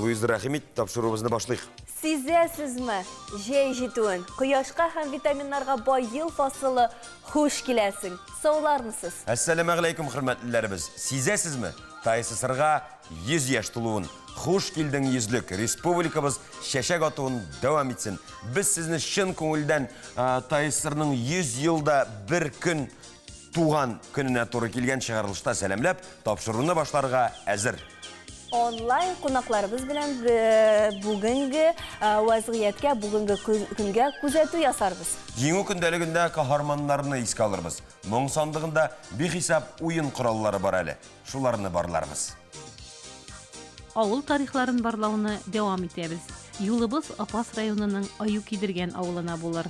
Луиза Рахимит, тапшыруыбызны башлыйк. Сизәсезме? Җәй җитүен, кояшка һәм витаминнарга бай ел фасылы хуш киләсең. Саулармысыз? Әссәламу алейкум, хөрмәтлеләребез. Сизәсезме? Тайсысырга 100 яшь тулуын. Хуш килдең йөзлек. Республикабыз шәшәк атуын дәвам итсен. Без сезне шын күңелдән Тайсырның 100 елда бір көн туган көненә туры килгән чыгарылышта сәламләп, тапшыруны башларга әзер. Онлайн кунакларыбыз белән бүгенге вазгыятькә, бүгенге көнгә күзәтү ясарбыз. Җиңү көндәлегендә каһарманнарны искә алырбыз. Моң сандыгында бихисап уен кораллары бар әле. Шуларны барларбыз. Авыл тарихларын барлауны дәвам итәбез. Юлыбыз Апас районының Аю кидергән авылына булыр.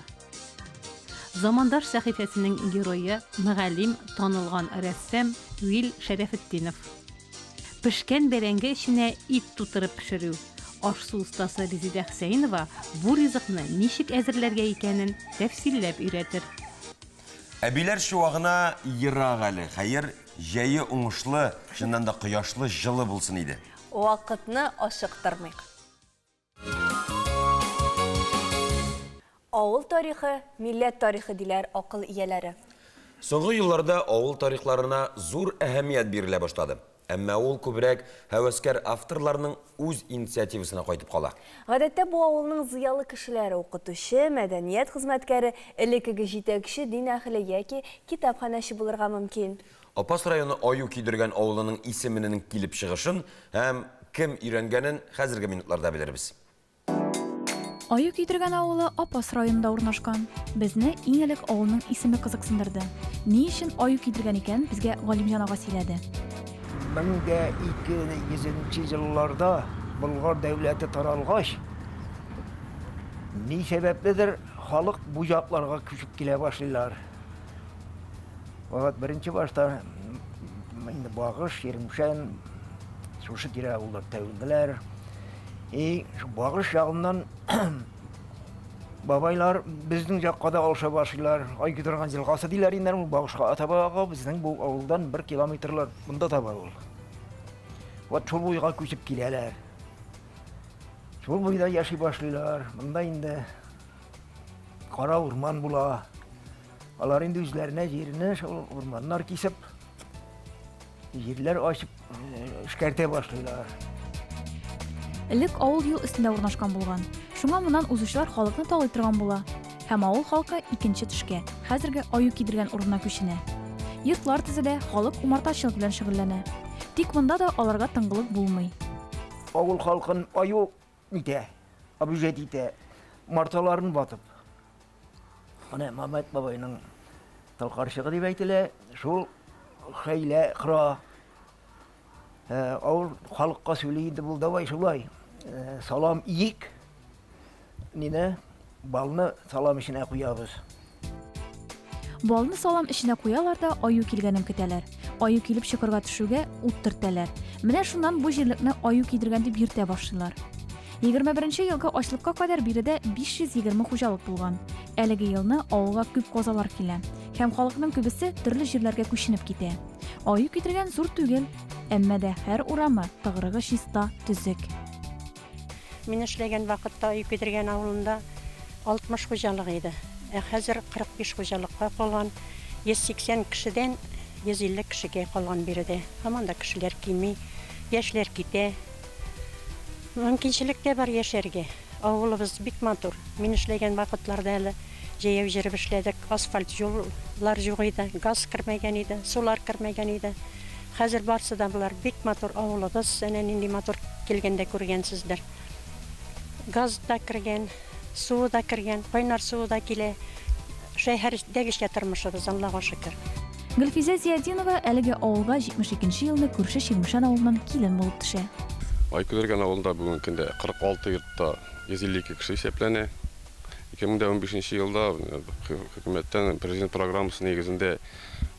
Замандар сәхифәсенең герое, мөгаллим, танылган рәссам Вил Шәрәфетдинов. Пешкән бәрәңге эченә ит тутырып пешерү. Ашсу ustaсы Резида Хусейнова бу ризыкны ничек әзерләргә икәнен тәфсилләп өйрәтер. Әбиләр шуагына ерак әле. Хәер, җәе уңышлы, шуннан да кояшлы, җылы булсын иде. Вакытны ашыктырмыйк. Авыл тарихы, милләт тарихы диләр акыл ияләре. Соңгы елларда авыл тарихларына зур әһәмият бирелә башлады. Әмма ул күбрәк һәвәскәр авторларның үз инициативасына кайтып кала. Гадәттә бу авылның зыялы кешеләре, укытучы, мәдәният хезмәткәре, элеккеге җитәкче, дин әһле яки китапханәче булырга мөмкин. Апас районы Аю кидергән авылының исеменең килеп чыгышын һәм кем өйрәнгәнен хәзерге минутларда белербез. Аю кидергән авылы Апас районында урнашкан. Безне иң элек авылның исеме кызыксындырды. Ни өчен Аю кидергән икән, безгә Галимҗан ага сөйләде. 1200 елларда Болгар дәүләте таралгач, ни сәбәпледер халык бу якларга күчеп килә башлыйлар. Беренче башта инде Багыш, Еремшән, шушы тирә авыллар тәүләр. Шу Багыш ягыннан бабайлар безнең якка да алыша башлыйлар. Ай кидергән җилгасы диләр инде, Багышка атабага безнең бу авылдан 1 километрлар монда таба ул. Вот шул буйга күчеп киләләр. Шул буйда яши башлыйлар. Монда инде кара урман була. Алар инде үзләренә җирне шул урманнар кисеп, җирләр ачып эшкәртә башлыйлар. Элек авыл юл өстендә урнашкан булган. Шуңа моннан узучылар халыкны талый торган була. Һәм авыл халкы икенче төшкә, хәзерге Аю кидергән урынына күченә. Йортлар төзедә, халык умартачылык белән шөгыльләнә. Тик монда да аларга тыңгылык булмый. Авыл халкын аю итә, абүҗәт итә, марталарын батып. Ана Мамат бабайның талкарчыгы дип әйтелә, шул хәйлә кыра. Авыл халыкка сөйли инде бул давай шулай. Салам иек. Нине балны салам эченә куябыз. Балны салам эченә куялар да Аю килгәнен көтәләр. Аю килеп чокырга төшүгә ут төртәләр. Менә шуннан бу җирлекне Аю кидергән дип йөртә башлыйлар. 21 елга ачлыкка кадәр биредә 520 хуҗалык булган. Әлеге елны авылга күп казалар килә. Һәм халыкның күбесе төрле җирләргә күченеп китә. Аю кидергән зур түгел, әмма дә һәр урамы тыгрыгы чиста, төзек. Мин эшләгән вакытта Аю кидергән авылында 60 хуҗалык иде. Хәзер 45 хуҗалыкка калган, 180 кешедән 150 кешегә калган биредә. Һаман да кешеләр килми, яшьләр китә. Мөмкинчелек тә бар яшәргә. Авылыбыз бик матур. Мин эшләгән вакытларда әле җәяү җиреп эшләдек, асфальт юллар юк иде, газ кертмәгән иде, сулар кертмәгән иде. Хәзер барсы да булар бик матур авылыбыз, әнә нинди матур килгәндә күргәнсездер. Газ да кергән, су да кергән, кайнар су да килә. Шәһәрдәге тормышыбыз, Аллаһка шөкер. Гөлфизә Зиядинова әлеге авылга 72 елны күрше Ширмешән авылыннан килен булып төшә. Ай кидергән авылында бүгенге көндә 46 йортта 152 кеше исәпләнә. 2015 елда хөкүмәттән президент программасы нигезендә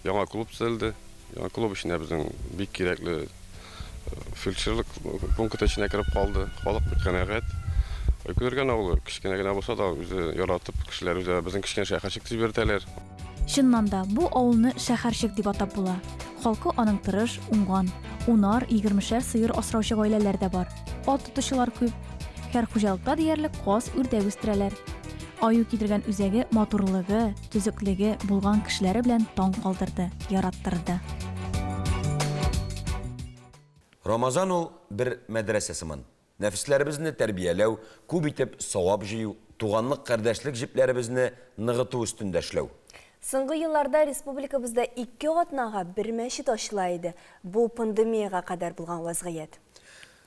яңа клуб төзелде. Яңа клуб эченә безнең бик кирәкле фельдшерлык пункты эченә кирип калды. Халык бик канәгать. Ай кидергән авылы кичкенә генә булса да үзе яратып кешеләр үзе безнең кичкенә шәһәрчек төзеп бирделәр. Чыннан да бу авылны шәһәрчек дип атап була. Халкы аның тырыш, уңган, Унар, 20-шәр сыер асраучы гаиләләр дә бар. Ат тотучылар күп. Һәр хуҗалыкта диярлек каз, үрдәк үстерәләр. Аю кидергән үзәге матурлыгы, төзеклеге булган кешеләре белән таң калдырды, яраттырды. Рамазан ул бер мәдрәсә сыман. Нәфисләребезне тәрбияләү, күп итеп савап җыю, туганлык, кардәшлек җипләребезне ныгыту өстендә эшләү. Соңгы елларда республикабызда 2 атнага бер мәчет ачыла иде. Бу пандемияга кадәр булган вазгыять.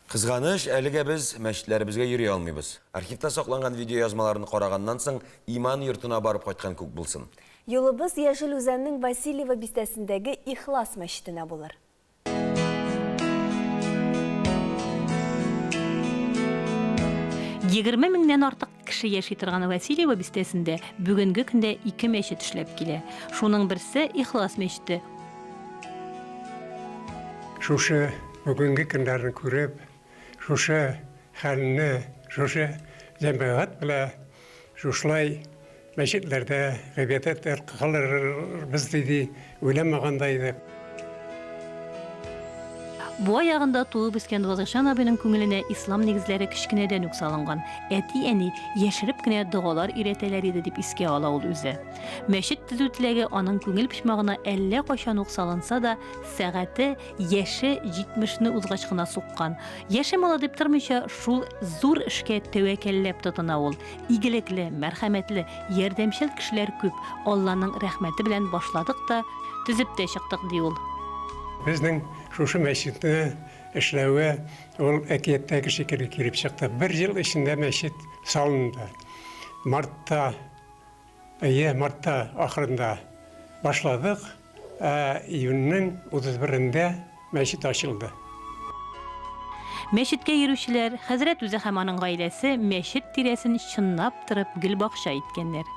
Кызганыч, әлегә без мәчетләребезгә йөри алмыйбыз. Архивта сакланган видеоязмаларны караганнан соң иман йортына барып кайткан күк булсын. Юлыбыз Яшел Үзәннең Васильева бистәсендәге Ихлас мәчетенә булыр. 20 меңнән артык кеше яши торган Васильева бистәсендә бүгенге көндә 2 мәчет эшләп килә. Шуның берсе Ихлас мәчете. Шушы бүгенге көндәрне күреп, шушы хәлне, шушы җәмәгать белән шушлай мәчетләрдә гыйбадәтләр кылырбыз диде, уйламаганда идек. Бу аягында туып үскән Вазышан абыйның күңеленә ислам нигезләре кичкенәдән үк салынган. Әти-әни яшереп кенә дугалар өйрәтәләр иде дип искә ала ул үзе. Мәчет төзү теләге аның күңел пишмагына әллә кайчан ук салынса да, сәгате яше 70-не узгач кына суккан. Яше мала дип тормыйча шул зур эшкә тәвәккәлләп тотына ул. Игелекле, мәрхәмәтле, ярдәмчел кешеләр күп. Алланың рәхмәте белән башладык та, төзеп тә чыктык ди ул. Безнең шушы мәчетне эшләве ул әкияттәге шикелле килеп чыкты. 1 ел эчендә мәчет салынды. Мартта ахырында башладык, июньнең 31-ндә мәчет ачылды. Мәчеткә йөрүчеләр, хәзрәт үзе һәм аның гаиләсе мәчет тирәсен чынлап торып гөл бакча иткәннәр.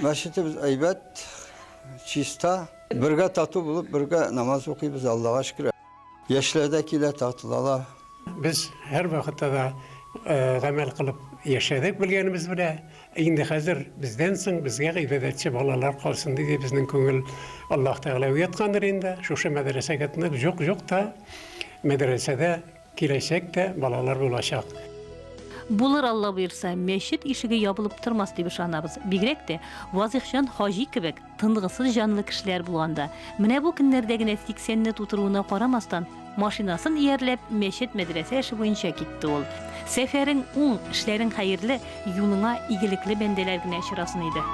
Мәчетебез әйбәт, чиста, бергә тату булып, бергә намаз укыйбыз, Аллаһка шөкер. Яшьләр дә килә, татылалар. Без һәр вакытта да гамәл кылып яшәдек белгәнебез белән, инде хәзер бездән соң безгә гыйбадәтче балалар калсын диде безнең күңел. Аллаһ Тәгалә уяткандыр инде. Шушы мәдрәсәгә тынып юк та, мәдрәсәдә киләчәктә балалар булачак. Булыр Алла буйырса, мәчет ишеге ябылып тормас дип ышанабыз. Бигрәк тә Вазихҗан хаҗи кебек тынгысыз җанлы кешеләр булганда, менә бу көннәрдә генә 80-не тутыруына карамастан, машинасын иярләп мәчет мәдрәсә эше буенча китте ул. Сәфәрең уң, эшләрең хәерле, юлыңа игелекле бәндәләр генә чырасын иде.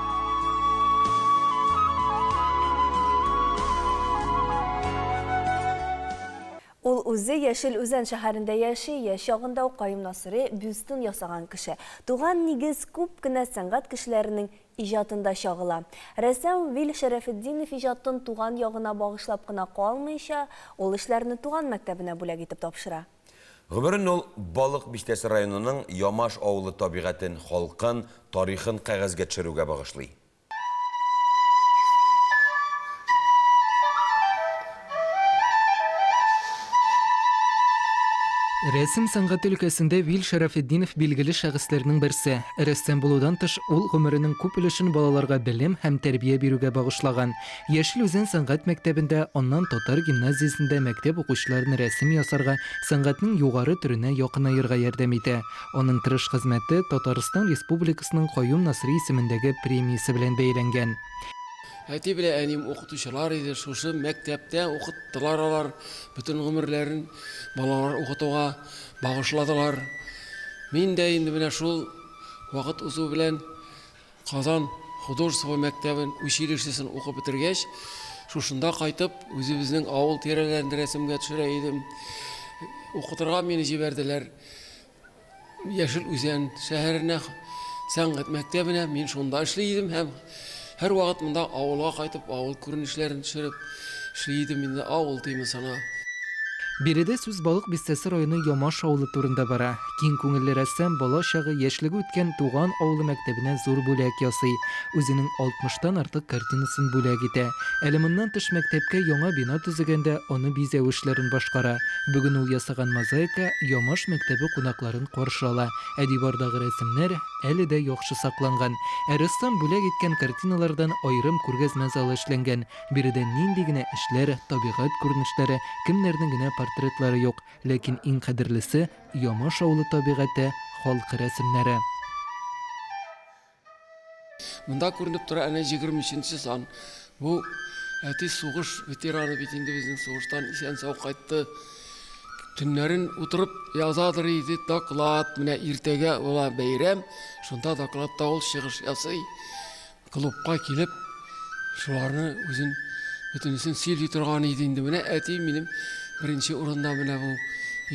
Ул үзе Яшел Үзән шәһәрендә яши, чагында ук Каюм Насыйри бюстын ясаган кеше. Туган нигез күп кенә сәнгать кешеләренең иҗатында чагыла. Рәссам Вил Шәрәфетдинов иҗатын туган ягына багышлап кына калмыйча, ул эшләрне туган мәктәбенә бүләк итеп тапшыра. Гомерен ул Балык Бистәсе районының Ямаш авылы табигатен, халкын, тарихын кәгазьгә төшерүгә багышлый. Рәсем сәнгать өлкәсендә Вил Шәрәфетдинов билгеле шәхесләрнең берсе. Рәссам булудан тыш ул гомеренең күп өлешен балаларга белем һәм тәрбия бирүгә багышлаган. Яшел Үзән сәнгать мәктәбендә, аннан Татар гимназиясендә мәктәп укучыларын рәсем ясарга, сәнгатьнең югары төренә якынаерга ярдәм итә. Аның тырыш хезмәте Татарстан Республикасының Каюм Насыйри исемендәге премиясе белән бәйләнгән. Әти белән әним укытучылар иде, шушы мәктәптә укыттылар алар, бөтен гомерләрен балалар укытуга багышладылар. Мин дә инде менә шул вакыт узу белән Казан художество мәктәбен училищесын укып бетергәч, шушында кайтып, үзебезнең авыл тирәләрендә рәсемгә төшерә идем. Укытырга мине җибәрделәр. Яшел Үзән шәһәренә, сәнгать мәктәбенә, мин шунда эшли идем һәм һәр вакыт монда авылга кайтып, авыл күренешләрен төшереп эшли идем инде, авыл тыймы сана. Биредә сүз балык бистәсе районы Ямаш авылы турында бара. Киң күңелле рәссам бала чагы яшьлеге үткән туган авылы мәктәбенә зур бүләк ясый. Үзенең 60-тан артык картинасын бүләк итә. Әле моннан тыш мәктәпкә яңа бина төзегәндә аны бизәү эшләрен башкара. Бүген ул ясаган мозаика Ямаш мәктәбе кунакларын каршы ала. Әдибардагы рәсемнәр әле дә яхшы сакланган. Рәссам бүләк иткән картиналардан аерым күргәзмә залы эшләнгән. Биредә нинди генә эшләр, табигать күренешләре, кемнәрнең генә портретлары юк, ләкин иң кадерлесе Ямаш авылы табигате, халкы рәсемнәре. Монда күренеп тора әнә 23-нче сан. Бу әти сугыш ветераны бит инде безнең сугыштан исән сау кайтты. Төннәрен утырып язадыр иде доклад, менә иртәгә була бәйрәм, шунда докладта ул чыгыш ясый. Клубка килеп, шуларны үзен бөтенесен сөйли торган иде инде. Менә әти минем беренче урында менә бу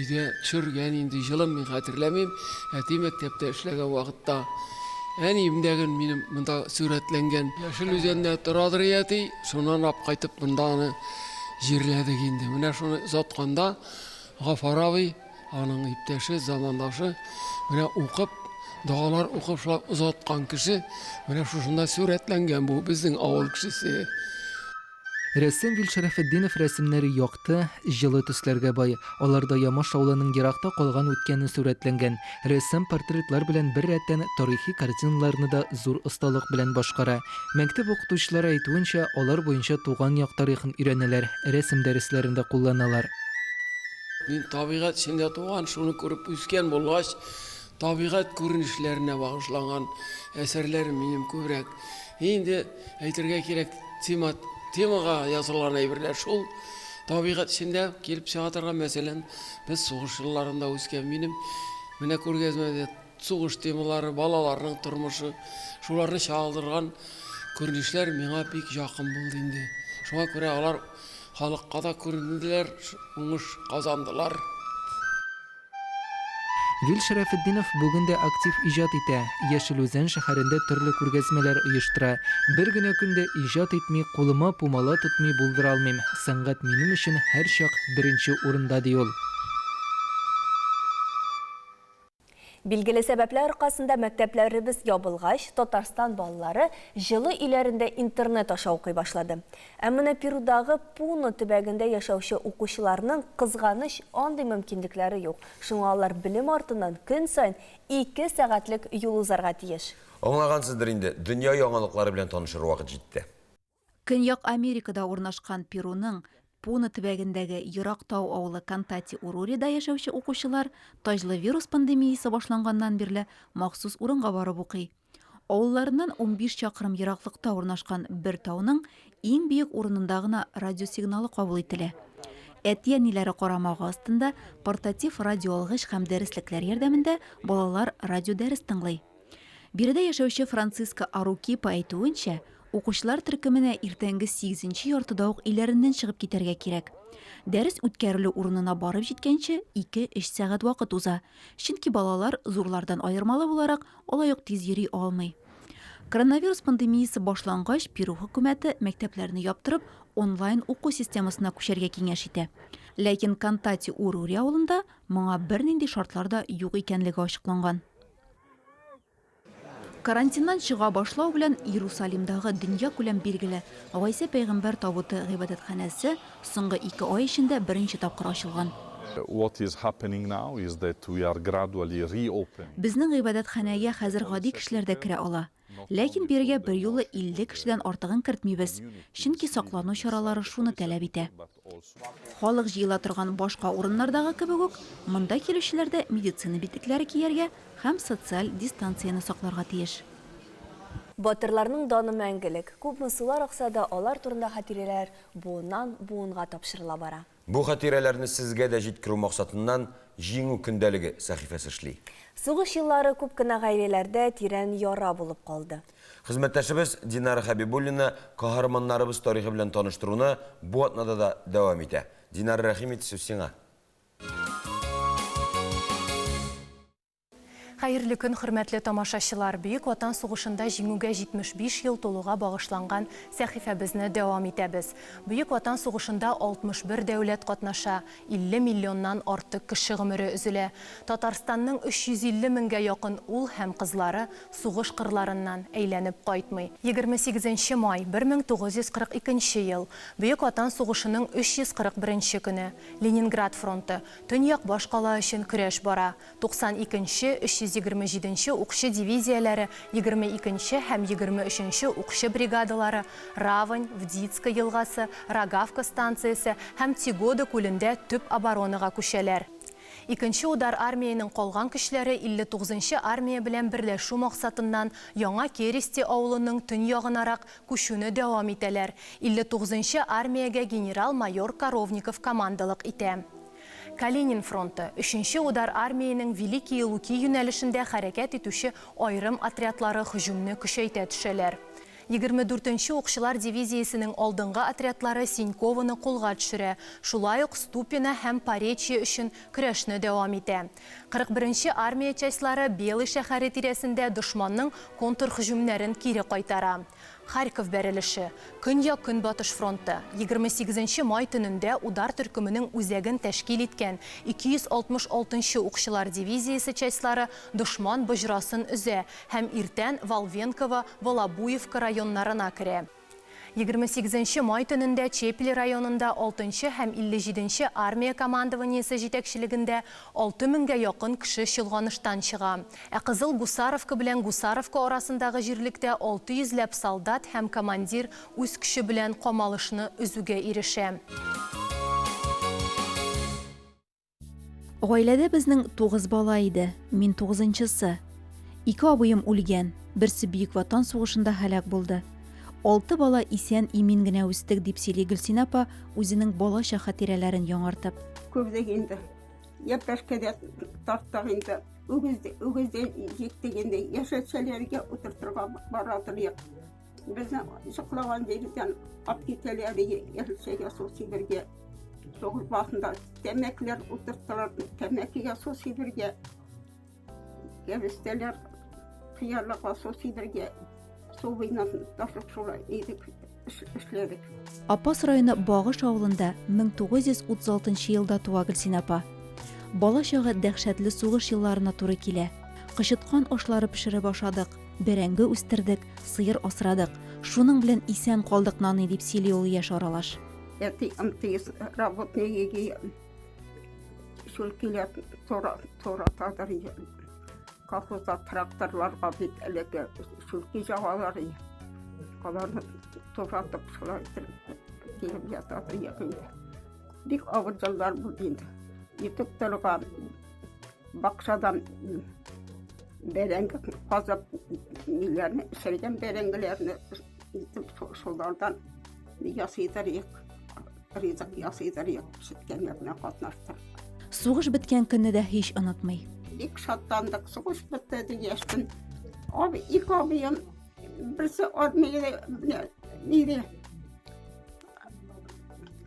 өйдә төшергән инде җылым, мин хәтерләмим. Әти мәктәптә эшләгән вакытта әниемдәген минем монда сурәтләнгән. Яшел үзәндә торадыр әти, шуннан ап кайтып монда аны җирләдек инде. Менә шуны озатканда Гафарави, аның иптәше, замандашы, менә укып, дагалар укып шулап озаткан кеше, менә шушында сурәтләнгән бу безнең авыл кешесе. Рәссам Вил Шәрәфетдинов рәсемнәре якты, җылы төсләргә бай. Аларда Ямаш авылының еракта калган үткәне сурәтләнгән. Рәссам портретлар белән бер рәттән тарихи картиналарны да зур осталык белән башкара. Мәктәп укытучылары әйтүенчә, алар буенча туган як тарихын өйрәнәләр, рәсем дәресләрендә кулланалар. Мин табигать içinde туган, шуны күреп үскән булгач, табигать күренешләренә багышланган әсәрләр минем күбрәк. Инде әйтергә кирәк, темага язылган әйберләр шул. Табигать içinde килеп чыга торган, мәсәлән, без сугыш елларында үскән минем менә күргәзмәдә сугыш темалары, балаларның тормышы, шуларны чагылдырган күренешләр миңа бик якын булды инде. Шуңа күрә алар халыкка да күренделәр, уңыш казандылар. Вил Шәрәфетдинов бүген дә актив иҗат итә. Яшел Үзән шәһәрендә төрле күргәзмәләр оештыра. Бер генә көндә иҗат итми, кулыма пумала тотмый булдыра алмыйм. Сәнгать минем өчен һәр чак беренче урында ди ул. Билгеле сәбәпләр аркасында мәктәпләребез ябылгач, Татарстан балалары җылы иләрендә интернет аша укый башлады. Әмма Перудагы Пуно төбәгендә яшәүче укучыларның кызганыч андый мөмкинлекләре юк. Шуңа алар белем артыннан көн сайын 2 сәгатьлек юл узарга тиеш. Аңлагансыздыр инде, дөнья яңалыклары белән танышыр вакыт җитте. Көньяк Америкада урнашкан Перуның Пуно төбәгендәге ерак тау авылы Кантати-Урурида яшәүче укучылар таҗлы вирус пандемиясе башланганнан бирле махсус урынга барып укый. Авылларыннан 15 чакрым ераклыкта урнашкан бер тауның иң биек урынында гына радиосигналы кабул ителә. Әти-әниләре карамагы астында портатив радиоалгыч һәм дәреслекләр ярдәмендә балалар радио дәрес тыңлый. Биредә яшәүче Франциска Арукипа әйтүенчә, укучылар төркеменә иртәнге 8-нче яртыда ук иләреннән чыгып китәргә кирәк. Дәрес үткәрелү урынына барып җиткәнче 2-3 сәгать вакыт уза. Чөнки балалар зурлардан аермалы буларак алай ук тиз йөри алмый. Коронавирус пандемиясе башлангач, Перу хөкүмәте мәктәпләрне яптырып, онлайн уку системасына күчәргә киңәш итә. Ләкин Кантати-Урури авылында моңа бернинди шартлар да юк икәнлеге ачыкланган. Карантиннан чыга башлау белән Иерусалимдагы дөнья күләм билгеле Гайса пәйгамбәр табуты гыйбадәтханәсе соңгы 2 ай эчендә беренче тапкыр ачылган. Безнең гыйбадәтханәгә хәзер гади кешеләр дә керә ала. Ләкин биргә бер юлы 50 кешедән артыгын кертмибез, чөнки саклану чаралары шуны таләп итә. Халык җыела торган башка урыннардагы кебек үк, монда килүчеләр дә медицина битекләре кияргә һәм социаль дистанцияны сакларга тиеш. Батырларның даны мәңгелек. Күпме сулар акса да алар турында хатирәләр буыннан буынга тапшырыла бара. Бу хатирәләрне сезгә дә җиткерү максатыннан җиңү көндәлеге сәхифәсе эшли. Сугыш еллары күп кенә гаиләләрдә тирән яра булып калды. Хезмәттәшебез Динара Хәбибуллина каһарманнарыбыз тарихы белән таныштыруны бу атнада да дәвам итә. Динара Рәхимов, сүз сиңа. Хәерле көн, хөрмәтле тамашачылар. Бөек Ватан сугышында җиңүгә 75 ел тулуга багышланган сәхифәбезне дәвам итәбез. Бөек Ватан сугышында 61 дәүләт катнаша, 50 миллионнан артык кеше гомере өзелә. Татарстанның 350 меңгә якын ул һәм кызлары сугыш кырларыннан әйләнеп кайтмый. 28 май 1942 ел. Бөек Ватан сугышының 341 көне. Ленинград фронты. Төньяк башкала өчен көрәш бара. 92-327 укчы дивизияләре, 22 һәм 23 укчы бригадалары, Равань, Вдицка елгасы, Рогавка станциясе һәм Тигода күлендә төп оборонага күчәләр. Икенче удар армияның калган көчләре 59-нчы армия белән берләшү максатыннан Яңа Кересте авылының төньягынарак күчүне дәвам итәләр. 59-нчы армиягә генерал-майор Коровников командалык итә. Калинин фронты 3-нче удар армияның Великие Луки юнәлешендә хәрәкәт итүче айрым отрядлары һөҗүмне көчәйтә төшәләр. 24-нче укчылар дивизиясенең алдынгы отрядлары Синькованы кулга төшерә. Шулай ук Ступино һәм Поречье өчен көрәшне дәвам итә. 41-нче армия частьлары Белый шәһәре тирәсендә дошманның контрһөҗүмнәрен кире кайтара. Харьков бәрелеше, Көньяк-Көнбатыш фронты 28 май төнендә удар төркеменең үзәген тәшкил иткән 266-нчы укчылар дивизиясе частьлары дошман боҗрасын өзә һәм иртән Волвенково, Волобуевка районнарына керә. 28 май төнендә Чепель районында 6-нчы һәм 57-нче армия командованиесе җитәкчелегендә 6000-гә якын кеше чолганыштан чыга. Ә Кызыл Гусаровка белән Гусаровка арасындагы җирлектә 600 ләп солдат һәм командир үз көче белән камалышны үзүгә ирешә. Гаиләдә безнең 9 бала иде. Мин 9-нчысы. 2 абыем үлгән. Берсе Бөек Ватан сугышында һәлак булды. 6 бала исән имин генә үстек дип сөйли Гөлсин апа үзенең балачак хатирәләрен яңартып. Күрдегенде, япрашкәдә тарттак инде, үгездән җиктегенде, яшәтсәләргә утыртырга баратырык. Безне шыклаган җирдән ап китәләр, яшәтсәгә су сибергә. Соғыр басында тәмәкләр утыртылар, тәмәкегә су сибергә. Яшәтсәләр кыярлыкка су сибергә. Апас районы Багыш авылында 1936 елда туа Гөлсин апа. Бала чагы дәһшәтле сугыш елларына туры килә. Кычыткан ашлары пешерә башладык, бәрәңге үстердек, сыер асрадык. Шуның белән исән калдык наны дип сөйли ул яшь аралаш. Колхозда тракторларга бит әлеге шүлки жавалары. Аларны торатып шулай килеп ятады якында. Бик авыр җыллар булды инде. Итеп торган бакчадан бәрәңге казып милләрне сәргән бәрәңгеләрне шулардан ясыйдырык. Ризык ясыйдырык. Шиткәннәрне катнаштыр. Сугыш беткән көнне дә һич онытмый. İlk şatlandık, soğuş bitti geçtim. Abi ilk abiyim, birisi armiyada neydi?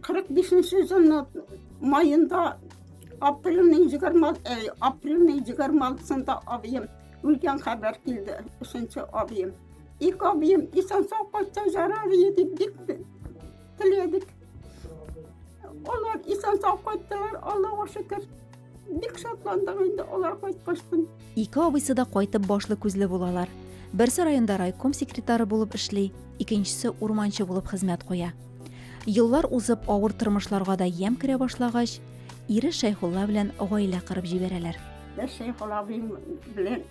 45. yılın mayında April'in 26'sında abiyim ülken haber geldi. 3. abiyim. İlk abiyim İsan Sağ zararı yedi, diledik. Onlar İsan Sağ Allah'a şükür. Бик шатландык инде алар кайткачтан. 2 абыйсы да кайтып башлы күзле булалар. Берсе районда райком секретары булып эшли, икенчесе урманчы булып хезмәт куя. Еллар узып авыр тормышларга да ям керә башлагач, ире Шәйхулла белән гаилә кырып җибәрәләр. Шәйхулла белән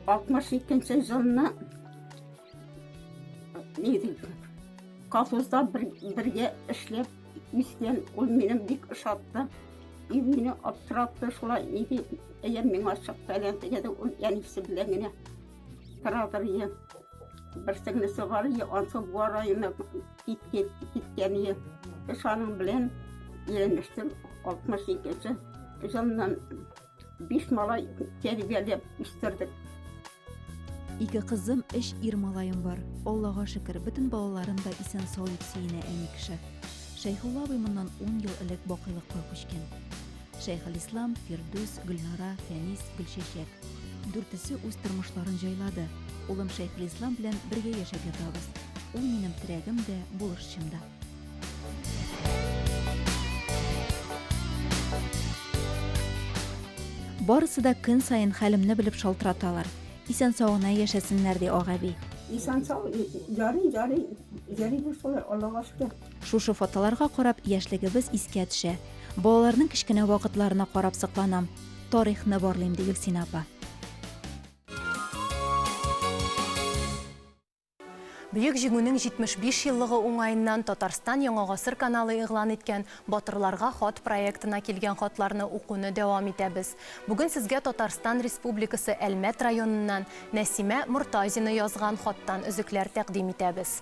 62 елны колхозда бергә эшләп Misken ol benim bik ışattı. Beni aptirattı şulay neydi? Eğer men aşık falan degede ol yanisi bilengine. Karadırıya. Bir signesi var ya ansa bu arayına gitkeniye. Şanın bilen yelenmiştim. 62'si. Üzerinden 5 malay terbiyeleyip istirdik. 2 kızım, 3 malayım var. Allah'a şükür bütün balalarım da isen sağlık suyuna enik kişi. Шәйхулла абый моннан 10 ел элек бакыйлыкка күчкән. Шәйхелислам, Фирдус, Гөлнара, Фәнис, Гөлшәшәк. Дүртесе үз тормышларын җайлады. Улым Шәйхелислам белән бергә яшәп ятабыз. Ул минем терәгем дә, булышчым да. Барысы да көн сайын хәлемне белеп шалтыраталар. Исән сауына яшәсеннәр ди агъаби. İnsan sağ jarı solar Allah'a şükür. Шушы фотоларга карап яшьлегебез искә төшә. Балаларның кичкенә вакытларына карап сыкланам. Тарихны барлыйм ди Гөлсин апа. Бөек җиңүнең 75 еллыгы уңаеннан Татарстан Яңа гасыр каналы игълан иткән Батырларга хат проектына килгән хатларны укуны дәвам итәбез. Бүген сезгә Татарстан Республикасы Әлмәт районыннан Нәсимә Муртазина язган хаттан өзекләр тәкъдим итәбез.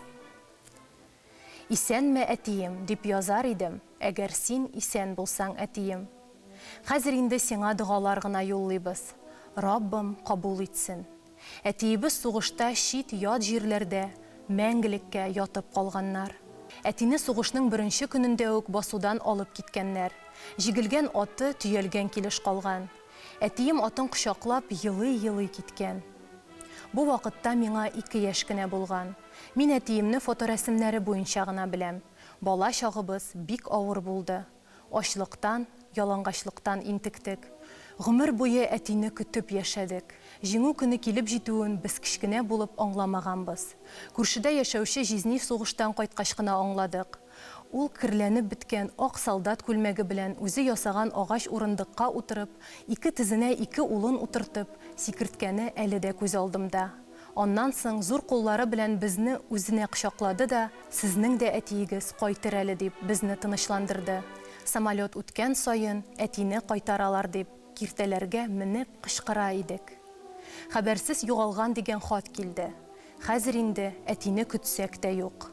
Исәнме әтием дип язар идем, әгәр син исән булсаң әтием. Хәзер инде сиңа дугалар гына юллыйбыз. Раббым кабул итсен. Әтиебез сугышта шит ят җирләрдә мәңгелеккә ятып калганнар. Әтине сугышның беренче көнендә үк басудан алып киткәннәр. Җигелгән аты төялгән килеш калган. Әтием атын кочаклап елый-елый киткән. Бу вакытта миңа 2 яшь кенә булган. Мин әтиемне фоторәсемнәре буенча гына беләм. Бала чагыбыз бик авыр булды. Ачлыктан, ялангачлыктан интектек. Гомер буе әтине көтеп яшәдек. Җиңү көне килеп җитүен без кичкенә булып аңламаганбыз. Күршедә яшәүче Жизнев сугыштан кайткач кына аңладык. Ул кирләнеп биткән ак солдат күлмәге белән үзе ясаган агач урындыкка утырып, 2 тезенә 2 улын утыртып, сикерткәне әле дә күз алдымда. Аннан соң зур куллары белән безне үзенә кочаклады да, сезнең дә әтиегез кайтыр әле дип безне тынычландырды. Самолет үткән саен әтине кайтаралар дип киртәләргә менеп кычкыра идек. Хәбәрсез югалган дигән хат килде. Хәзер инде әтине көтсәк тә юк.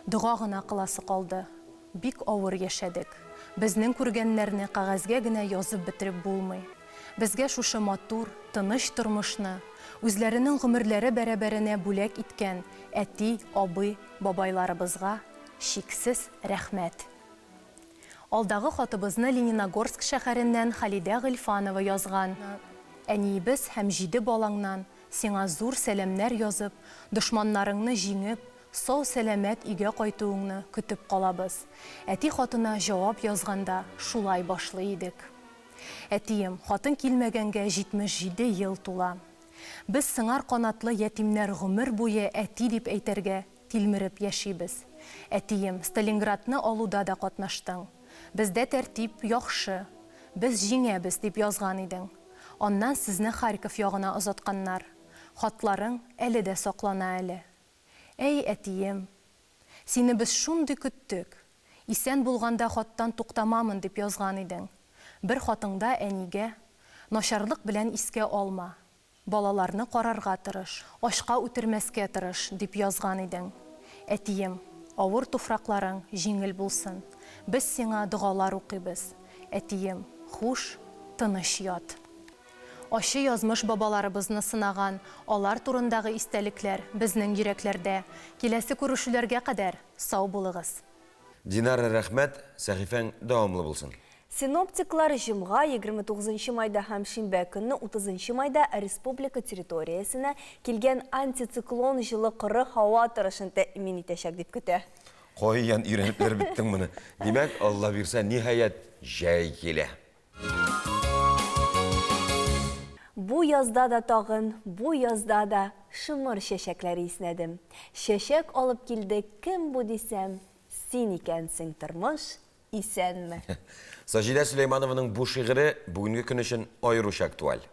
Дуга гына кыласы калды. Бик авыр яшәдек. Безнең күргәннәрне кагазгә генә язып бетереп булмый. Безгә шушы матур, тыныч тормышны үзләренең гомерләре бәрабәренә бүләк иткән әти, абый, бабайларыбызга шиксез рәхмәт. Алдагы хатыбызны Лениногорск шәһәреннән Халидә Гыйльфанова язган. Әниебез һәм 7 балаңнан сиңа зур сәламнәр язып, дошманнарыңны җиңеп, сау сәламәт өйгә кайтуыңны көтеп калабыз. Әти хатына җавап язганда шулай башлый идек. Әтием, хатын килмәгәнгә 77 ел тула. Без сыңар канатлы ятимнәр гомер буе әти дип әйтергә тилмереп яшибез. Әтием, Сталинградны алуда да катнаштың. Бездә тәртип яхшы. Без җиңәбез дип язган идең. Аннан сезне Харьков ягына озатканнар. Хатларың әле дә саклана әле. Әй әтием, сине без шундый көттек. Исән булганда хаттан туктамамын дип язган идең. Бер хатыңда әнигә начарлык белән искә алма. Балаларны карарга тырыш, ашка үтермәскә тырыш дип язган идең. Әтием, авыр туфракларың җиңел булсын. Без сиңа дугалар укыйбыз. Әтием, хуш, тыныч ят. Ачы язмыш бабаларыбызны сынаган, алар турындагы истәлекләр безнең йөрәкләрдә. Киләсе күрешүләргә кадәр сау булыгыз. Динара, рәхмәт, сәхифәң дәвамлы булсын. Синоптиклар җомга 29 майда һәм шимбә көнне 30 майда республика территориясенә килгән антициклон җылы коры һава торышын тәэмин итәчәк дип көтә. Кайян өйрәнепләр биттең моны. Димәк, Алла бирсә, ниһаять җәй килә. Бу язда да тагын, бу язда да шымыр чәчәкләре иснәдем. Чәчәк алып килде кем бу дисәм, син икәнсең тормыш, исәнме? Саҗидә Сөләйманованың бу шигыре бүгенге көн өчен аеруча актуаль.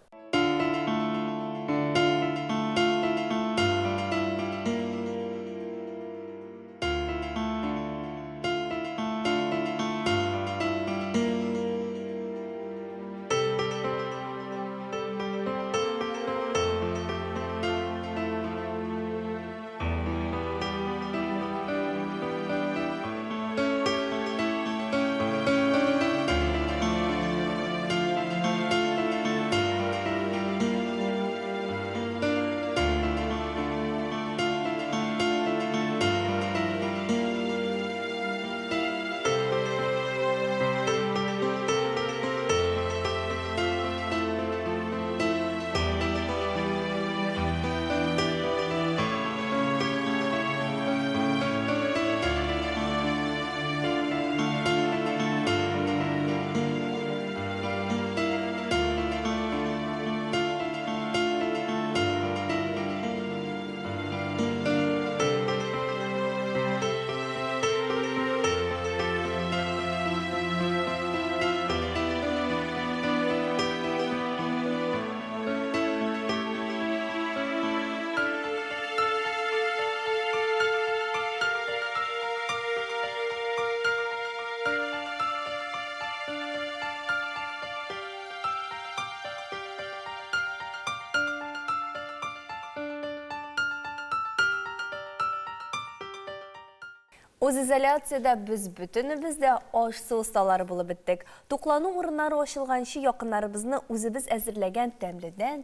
Öz izolatsiyada biz bütünümüz de aşçı ustaları bulup bittik. Tuklanu urunları açılganşı yakınlarımızını özümüz әзірлеген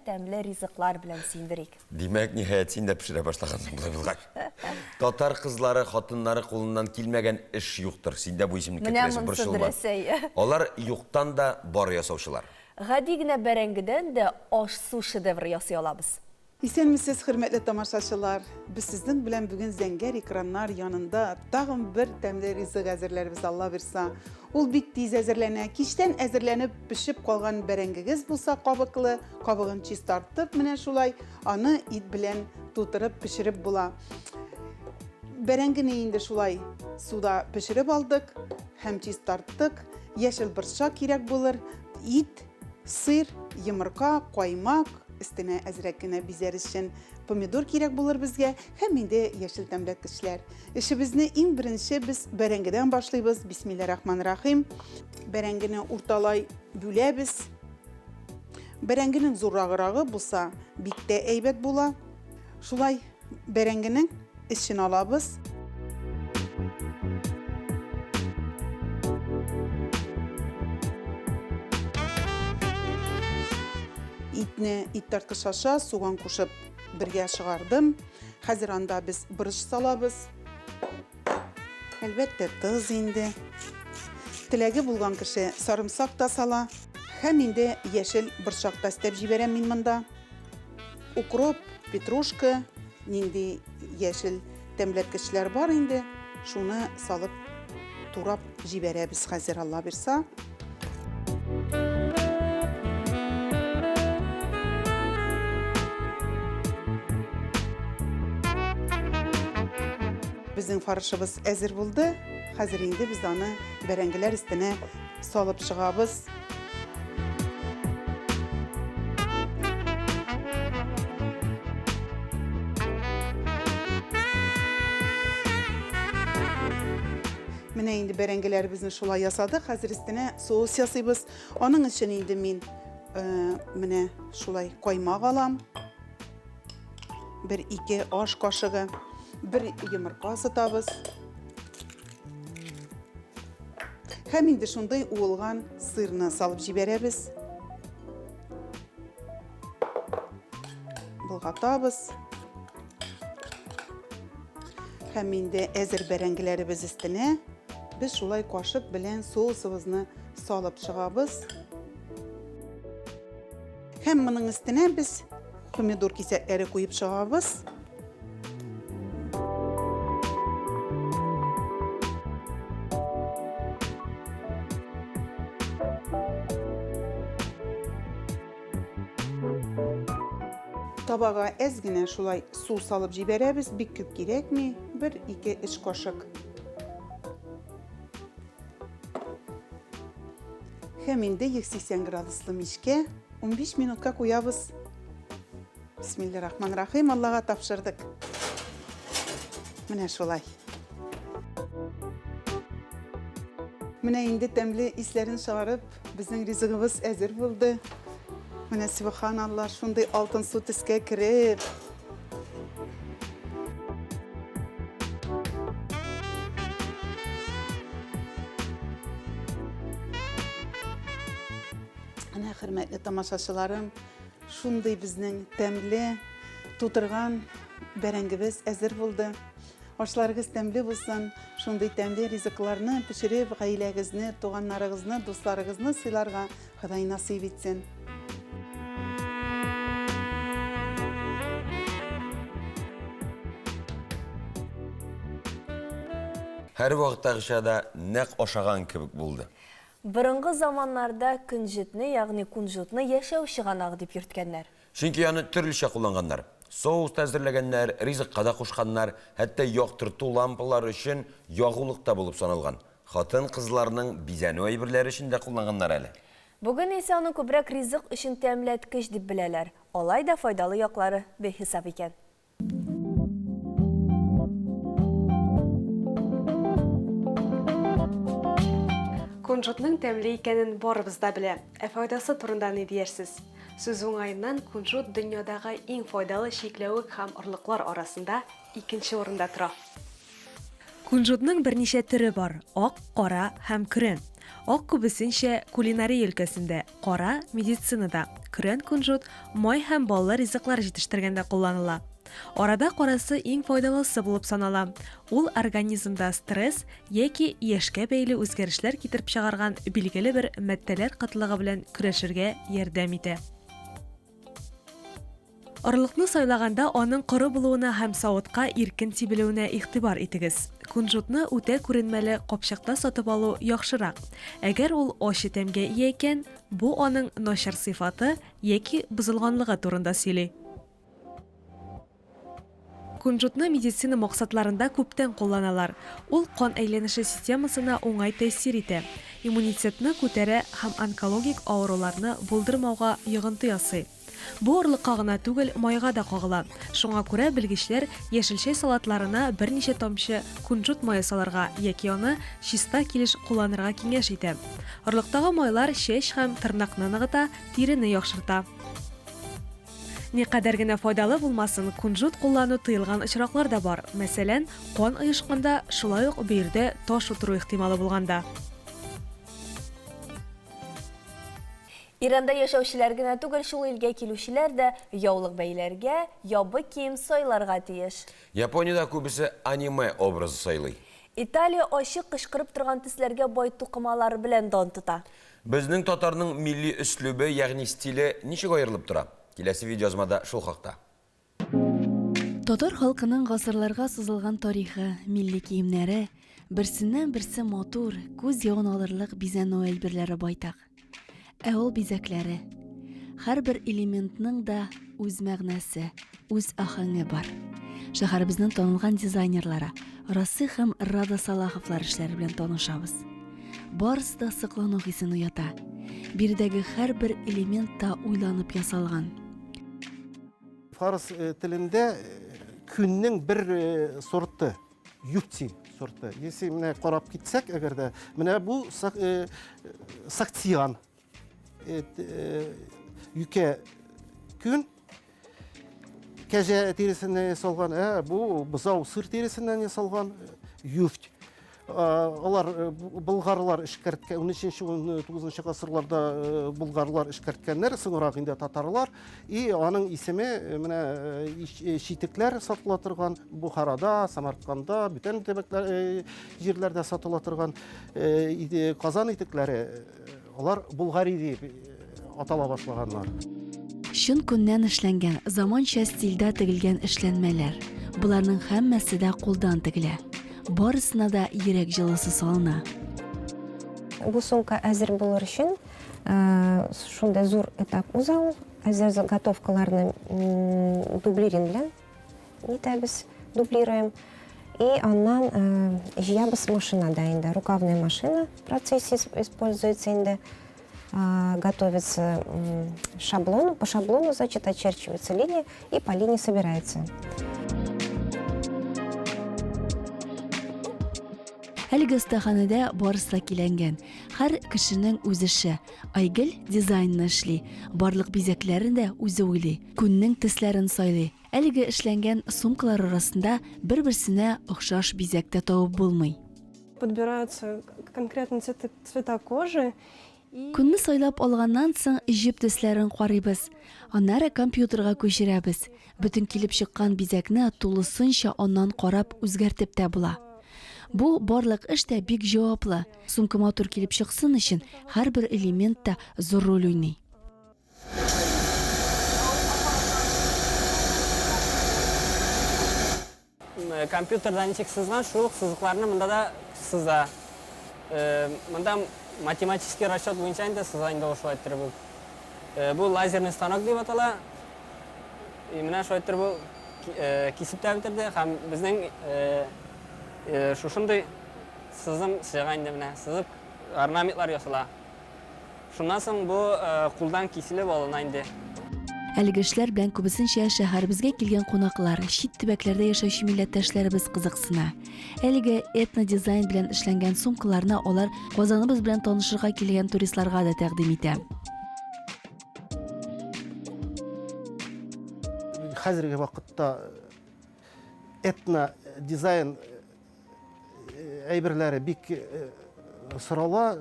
тәмлі riziklar bilen sindirik. Demek nihayet sen de pişire başlagansın bu da bilgak. Tatar kızları, hatınları kolundan kilmegen iş yoktur. Sen de bu isimli ketresi bir şılman. Onlar yoktan da bar yasavşılar. Gadigine berengiden de aşçı şedevri yasay alabız. İsenmisiz, hürmetli tamaşaçılar. Biz sizin bilen bugün zenger ekranlar yanında tağım bir temli rizik hazırlarımız Allah birsa. Ol bik tez hazırlana, kişten hazırlanıp pişip kalgan berengigiz bulsa kabıklı, kabığın çiz tartıp mine şulay, anı it bilen tuturup pişirip bula. Berengini indi şulay suda pişirip aldık, hem çiz tarttık, yeşil bırşak kirek bulur, it, sır, yumurka, koymak, üstüne azrakına bizler için pomidor kirek bulur bizge, hem de yeşil temletkişler. İşimizni en birinci biz berengiden başlayız. Bismillahirrahmanirrahim. Berengini ortalay bülebiz. Berenginin zorrağırağı bulsa bikte eybet bula. Şulay berenginin içine alabız. İt tartkış aşağı soğan koşup birge çıkardım. Hazır anda biz bırış salabız. Elbette tuz indi. Tilegi bulgan kişi sarımsak da sala. Hem indi yeşil bırşak da istep jiberem min mında. Ukrop, petruşka, nindi yeşil temletkişler var indi. Şunu salıp turap jiberebiz hazır Allah birsa. Bizim farışımız hazır buldu. Hazır indi biz onu berengiler üstüne salıp çıkabız. Mine indi berengiler bizni şulay yasadık. Hazır üstüne soğus yasıyız. Onun için indi min mine şulay koymak alam. Bir iki aş kaşığı. Bir yumurka ısıtabız. Hem indi şunday uğulgan sırını salıp jiberebiz. Bulgatabız. Hem indi ezir berengilerimiz üstüne biz şulay kaşık bilen soğusumuzni salıp çıkabız. Hem bunun üstüne biz pomidor kesekleri koyup çıkabız. Tabağa ezgine şulay su salıp jiberebiz. Bir küp gerek mi? Bir iki iç kaşık. Hemen de 180 graduslu mişke 15 minutka koyabız. Bismillahirrahmanirrahim. Allah'a tapşırdık. Mine şulay. Mine indi temli islerin çağırıp bizim rizığımız hazır buldu. Mine subhanallah şunday altın su tiske kirip. Ana hürmetli tamaşaçılarım, şunday bizning temli tuturgan berengimiz hazır buldu. Hoşlarınız temli bulsun, şunday temli riziklarını pişirip ailengizni, tuğanlarınızı, dostlarınızı sıylarga Xuday nasip etsin. Her vaqtda gışada nek oşagan kibik buldu. Bırıngı zamanlarda künjitni, yani kunjutni yaşav şıganaq dep yürtkenler. Çünkü yani türlüçe kullanganlar. Soğuz tazirlegenler, rizik kada kuşkanlar, hatta yoktırtı lampalar için yağılıkta bulup sanılgan. Hatın kızlarının bizeni öybirleri için de kullanganlar әлі. Bugün ise onu kübrek rizik için temletkiş dip bileler. Olay da faydalı yakları bir hesap iken. Kunjutның тәмле икәнен барыбыз да белә. Файдасы турында ни диярсез? Сүз уңайыннан kunjut дөньядагы иң файдалы чикләвек һәм орлыклар арасында икенче урында тора. Кунжутның берничә төре бар: ак, кара һәм көрән. Ак күбесенчә кулинария өлкәсендә, кара медицинада, көрән кунжут май һәм баллы ризыклар җитештергәндә кулланыла. Арада карасы иң файдалысы булып санала. Ул организмда стресс яки яшькә бәйле үзгәрешләр китереп чыгарган билгеле бер матдәләр кытлыгы белән көрәшергә ярдәм итә. Орлыкны сайлаганда аның коры булуына һәм савытка иркен тибелүенә игътибар итегез. Кунжутны үтә күренмәле капчыкта сатып алу яхшырак. Әгәр ул ачы тәмгә ия икән, бу аның начар сыйфаты яки бузылганлыгы турында сөйли. Кунжутны медицина максатларында күптән кулланалар. Ул кан әйләнеше системасына уңай тәэсир итә, иммунитетны күтәрә һәм онкологик авыруларны булдырмауга йогынты ясый. Бу орлыкка гына түгел, майга да кагыла. Шуңа күрә белгечләр яшел чәй салатларына берничә тамчы кунжут мае салырга яки аны чиста килеш кулланырга киңәш итә. Орлыктагы майлар чәч һәм тырнакны ныгыта, тирене яхшырта. Никадәр генә файдалы булмасын, кунжут куллану тыелган очраклар да бар. Мәсәлән, кан оешканда, шулай ук бөердә таш утыру ихтималы булганда. Иранда яшәүчеләр генә түгел, шул илгә килүчеләр дә яулык бәйләргә, ябы кием сайларга тиеш. Япониядә күбесе аниме образы сайлый. Италия ачык кычкырып торган төсләргә бай тукымалар белән дан тота. Безнең татарның милли өслүбе, ягъни стиле ничек аерылып тора? Киләсе видеозмада шул хакта. Татар халкының гасырларга сузылган тарихы, милли киемнәре, берсеннән-берсе матур, күз ягын алырлык бизәнү әйберләре байтак. Ә ул бизәкләре. Һәрбер элементның да үз мәгънәсе, үз ахаңы бар. Шәһәребезнең танылган дизайнерлары Расы һәм Рада Салаховлар эшләре белән танышабыз. Барысы да сыклану хисен уята. Биредәге һәрбер элемент та уйланып ясалган. Фарс телендә күннең бер сорты, юпти сорты. Если менә карап китсәк, әгәр дә менә бу сактиан юкә күн кәҗә терисеннән ясалган, бу бызау сыр терисеннән ясалган юфт. Алар болгарлар эшкәрткән 13-19 гасырларда болгарлар эшкәрткәннәр, соңрак инде татарлар, и аның исеме менә читекләр сатыла торган Бухарада, Самарканда, бүтән төбәкләр җирләрдә сатыла торган Казан итекләре, алар Булгари дип атала башлаганнар. Шын күннән эшләнгән, заманча стильдә тегелгән эшләнмәләр. Буларның һәммәсе дә кулдан тегелә. Барысына да йөрәк җылысы салына. Бу сумка әзер булыр өчен шундай зур этап уза. Әзер заготовкаларны дублирин белән итәбез, дублируем. И аннан җыябыз машинада инде, рукавная машина в процессе используется инде. Готовится шаблон, по шаблону, значит, очерчивается линия и по линии собирается. Әлеге стаханада барысы киләнгән. Һәр кешенең үз эше. Айгөл дизайнны эшли, барлык бизәкләрен дә үзе уйлый, күннең төсләрен сайлый. Әлеге эшләнгән сумкалар арасында бер-берсенә охшаш бизәк тә табып булмый. Подбираются конкретно цвета кожи. Күнне сайлап алганнан соң җеп төсләрен карыйбыз. Аннары компьютерга күчерәбез. Бүтән килеп чыккан бизәкне тулысынча аннан карап үзгәртеп тә була. Бу барлык эш тә бик җаваплы. Сумка матур килеп чыксын өчен һәрбер элемент та зур роль уйный. Компьютерда ничек сызган, шул сызыкларны монда да сыза. Монда математический расчет буенча инде сыза инде ошол әйтер бу. Бу лазерный станок дип атала. Менә шул әйтер бу кисеп тә битерде һәм безнең шушындай сызым сыга инде менә сызып орнаментлар ясала. Шуннан соң бу кулдан киселеп алына инде. Әлеге эшләр белән күбесенчә шәһәребезгә килгән кунаклар, чит төбәкләрдә яшәүче милләттәшләребез кызыксына. Әлеге этнодизайн белән эшләнгән сумкаларны алар Казаныбыз белән танышырга килгән туристларга да тәкъдим итә. Хәзерге вакытта этнодизайн әйберләре бик сорала.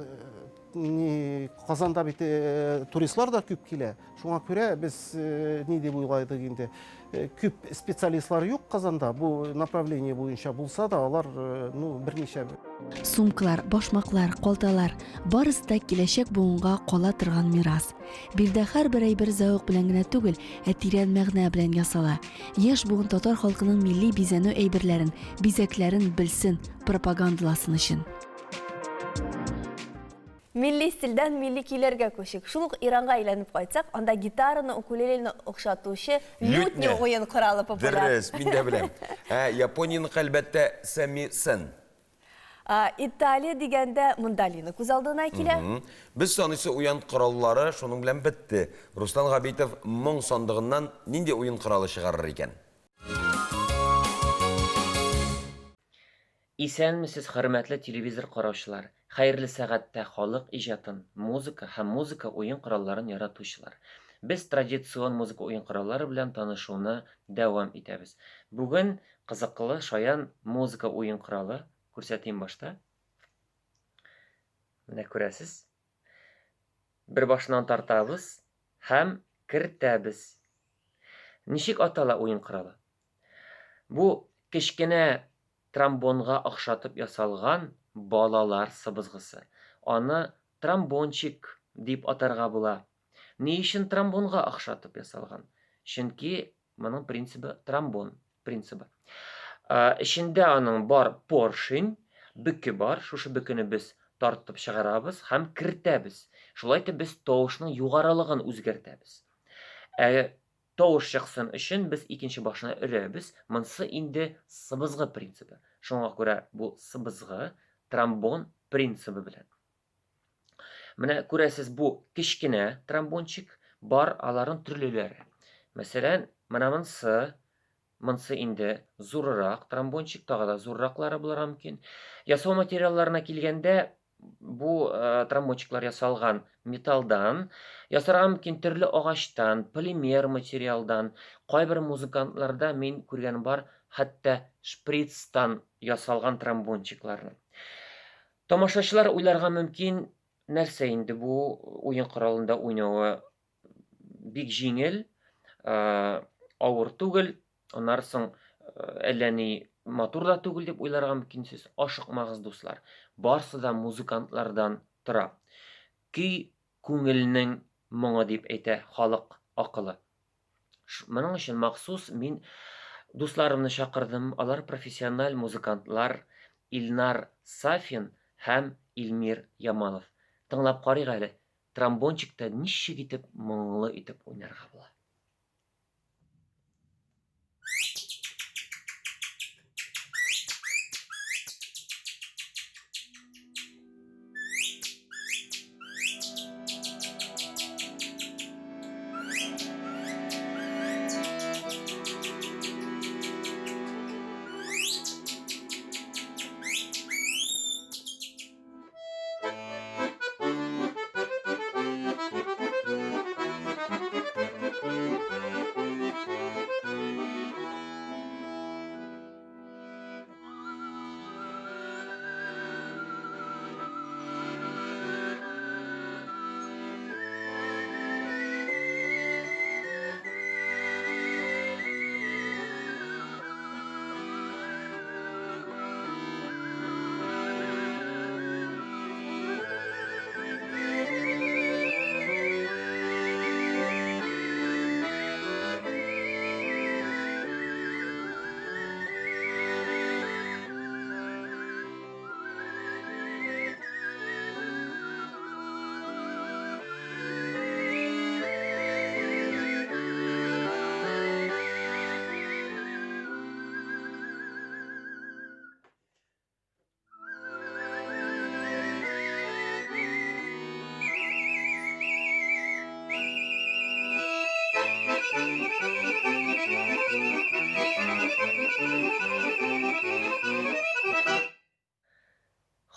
Казанда бит туристлар да күп килә. Шуңа күрә без ни дип уйлайдык инде. Күп специалистлар юк Казанда. Бу направление буенча булса да, алар берничә. Сумкалар, башмаклар, калталар барысы да киләчәк буынга кала торган мирас. Бирдә һәрбер әйбер зәвык белән генә түгел, ә тирән мәгънә белән ясала. Яшь буын татар халкының милли бизәнү әйберләрен, бизәкләрен белсен, пропагандаласын өчен. Milli stilden milli kilerge koşuk. Şuluk İran'a aylanıp koysak, onda gitarını, ukuleleni okşatuşu lütni oyun kuralı popüler. Dürüst, ben de bilem. Yaponiyanın kalbette semisin. İtalya digende mundalini kuzaldığına kile. Biz sonrası oyun kuralları şunun bilen bitti. Ruslan Gabitov mung sandığından nindi oyun kuralı çıkarır iken? Исәнмесез, хөрмәтле телевизор караучылар. Хәерле сәгатьтә халык иҗатын, музыка һәм музыка уен коралларын яратучылар. Без традицион музыка уен кораллары белән танышуны дәвам итәбез. Бүген кызыклы шаян музыка уен коралы күрсәтим башта. Менә күрәсез. Бер башыннан тартабыз һәм кертәбез. Ничек атала уен коралы? Бу кечкенә тромбонга охшатып ясалган балалар сыбызгысы. Аны тромбончик дип атарга була. Ни өчен тромбонга охшатып ясалган? Чөнки моның принцибы тромбон принцибы. Ичендә аның бар поршень, бүке бар. Шушы бүкене без тартып чыгарабыз һәм кертәбез. Шулай итеп без тавышның югарылыгын үзгәртәбез. Тавыш чыксын өчен без икенче башына өрәбез. Монсы инде сыбызгы принцибы. Шуңа күрә бу сыбызгы тромбон принцибы белән. Менә күрәсез, бу кечкенә тромбончик бар, аларын төрлеләре. Мәсәлән, менә монсы инде зуррак тромбончик, тагы да зурраклары булырга мөмкин. Ясау материалларына килгәндә, бу тромбончиклар ясалган металлдан, ясарга мөмкин төрле агачтан, полимер материалдан, кайбер музыкантларда мин күргән бар, хәтта шприцтан ясалган тромбончикларны. Тамашачылар уйларга мөмкин, нәрсә инде бу уен коралында уйнауы бик җиңел, авыр түгел, аннан соң әллә ни матур да түгел дип уйларга мөмкинсез. Ашыкмагыз, дуслар. Барсы да музыкантлардан тора. Көй күңелнең моңы дип әйтә халык акылы. Моның өчен махсус мин дусларымны чакырдым. Алар профессиональ музыкантлар Илнар Сафин һәм Илмир Ямалов. Тыңлап карыйк әле. Тромбончикта ничек итеп моңлы итеп уйнарга була.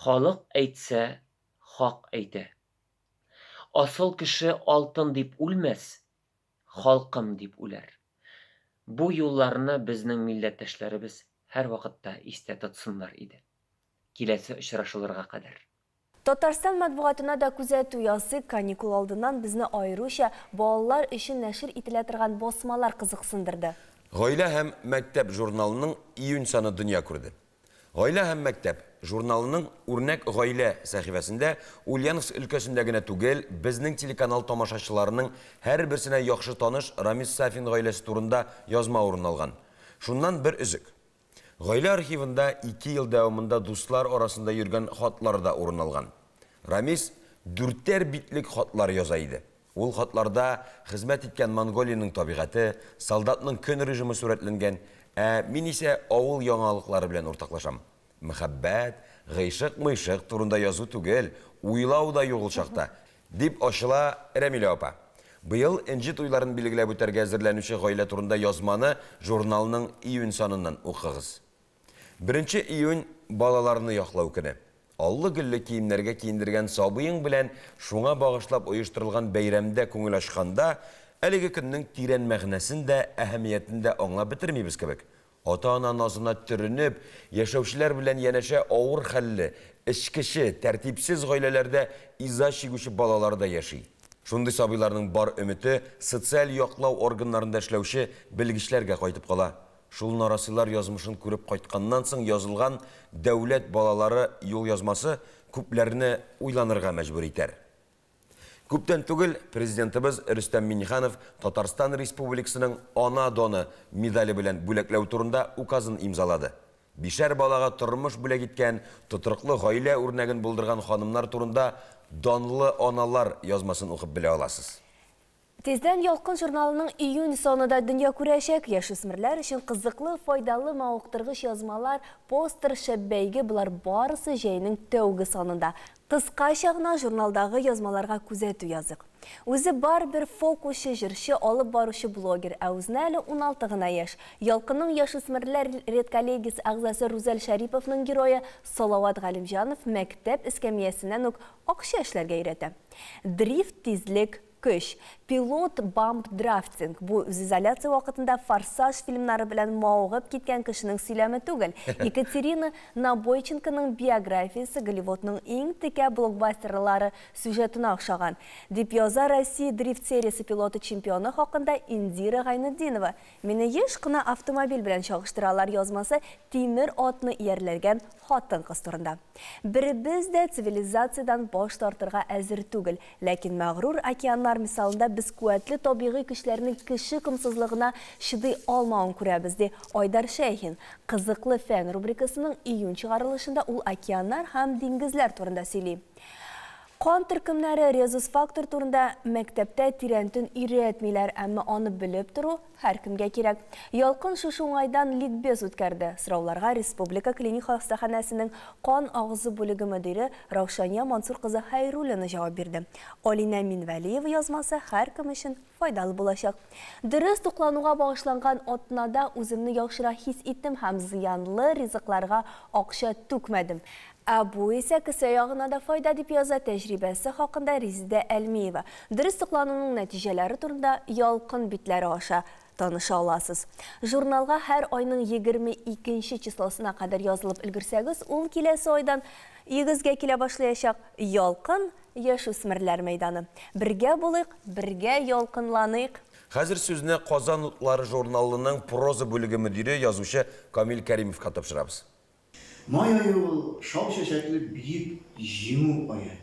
Халык әйтсә, хак әйтә. Асыл кеше алтын дип үлмәс, халкым дип үләр. Бу юлларны безнең милләттәшләребез һәр вакытта истә тотсыннар иде. киләсе очрашуларга кадәр. Татарстан матбугатына да күзәтү ясый, каникул алдыннан безне айрыша балалар өчен нәшер ителә торган басмалар кызыксындырды. Гаилә һәм мәктәп журналының июнь саны дөнья күрде. Гаилә һәм мәктәп журналының үрнәк гаилә сәхифәсендә Ульяновск өлкәсендә генә түгел, безнең телеканал тамашачыларының һәр берсенә яхшы таныш Рамис Сафин гаиләсе турында язма урын алган. Шуннан бер өзек. Гаилә архивында 2 ел дәвамында дуслар арасында йөргән хатлар да урын алган. Рамис 4 битлек хатлар яза иде. Ул хатларда хезмәт иткән Монголияның табигаты, солдатның көн режимы сурәтләнгән, мин исә авыл яңалыклары белән уртаклашам. Мәхәббәт, гыйшык-мыйшык турында язу түгел, уйлау да юк ул чакта, дип ачыла Рәмилә апа. Быел энҗе туйларын билгеләп үтәргә әзерләнүче гаилә турында язманы журналның июнь саныннан укыгыз. 1 июнь балаларны яклау көне. Аллы-гөлле киемнәргә киендергән сабыйың белән шуңа багышлап оештырылган бәйрәмдә күңел ачканда, әлеге көннең тирән мәгънәсен дә, әһәмиятен дә аңлап бетермибез кебек. Ата-ана назына төренеп, яшәүчеләр белән янәшә авыр хәлле, эчкече, тәртипсез гаиләләрдә иза чигүче балалар да яши. Шундый сабыйларның бар өмете социаль яклау органнарында эшләүче белгечләргә кайтып кала. Шул нарасыйлар язмышын күреп кайтканнан соң язылган дәүләт балалары юл язмасы күпләрне уйланырга мәҗбүр итәр. Күптән түгел президентыбыз Рөстәм Миңнеханов Татарстан Республикасының ана доны медале белән бүләкләү турында указын имзалады. 5 балага тормыш бүләк иткән, тотрыклы гаилә үрнәген булдырган ханымнар турында данлы аналар язмасын укып белә аласыз. Тездән Ялкын журналының июнь санында дөнья күрәчәк яшүсмерләр өчен кызыклы, файдалы мавыктыргыч язмалар, постер, шәббәйге булар барысы җәйнең тәүге санында. Кыскача гына журналдагы язмаларга күзәтү язык. Үзе бар бер фокусчы, җырчы, алып баручы блогер, ә үзенә әле 16 гына яшь. Ялкынның яшүсмерләр редколлегиясе әгъзасы Рузәл Шәриповның герое Салават Галимҗанов мәктәп эскәмиясеннән үк акча эшләргә өйрәтә. Дрифт, тизлек, көч, пилот, бамп, драфтинг. Бу изоляция вакытында Форсаж фильмнары белән мавыгып киткән кешенең сөйләме түгел. Екатерина Набойченконың биографиясе Голливудның иң текә блокбастерлары сюжетына охшаган. Дип яза Россия дрифт сериясе пилоты чемпионы хакында Индира Гайнетдинова. Мине еш кына автомобиль белән чагыштыралар язмасы тимер атны иярләргән хатын-кыз турында. Беребез дә цивилизациядан баш тартырга әзер түгел, ләкин мәгърур океаннар мисалында без куәтле табигый көчләрнең кеше кымсызлыгына чыдый алмавын күрәбез, ди Айдар Шәйхин. Кызыклы фән рубрикасының июнь чыгарылышында ул океаннар һәм диңгезләр турында сөйли. Кан төркемнәре резус фактор турында мәктәптә тирәнтен өйрәтмиләр, әмма аны белеп тору һәркемгә кирәк. Ялкын шушы уңайдан ликбез үткәрде. Сорауларга Республика клиник хастаханәсенең кан агызы бүлеге мөдире Раушания Мансур кызы Хайруллина җавап бирде. Алина Минвәлиева язмасы һәркем өчен файдалы булачак. Дөрес туклануга багышланган атнада үземне яхшырак хис иттем һәм зыянлы ризыкларга акча түкмәдем. Бу исә кесе ягына да файда дип яза тәҗрибәсе хакында Резидә Әлмиева. Дөрес туклануның нәтиҗәләре турында Ялкын битләре аша таныша аласыз. Журналга һәр айның 22 числосына кадәр язылып өлгерсәгез, ул киләсе айдан егезгә килә башлаячак. Ялкын яшүсмерләр мәйданы. Бергә булыйк, бергә ялкынланыйк. Хәзер сүзне Казан утлары журналының проза бүлеге мөдире язучы Камил Кәримовка тапшырабыз. Май айы ул шау-шәшәкле бийек җиңү айы.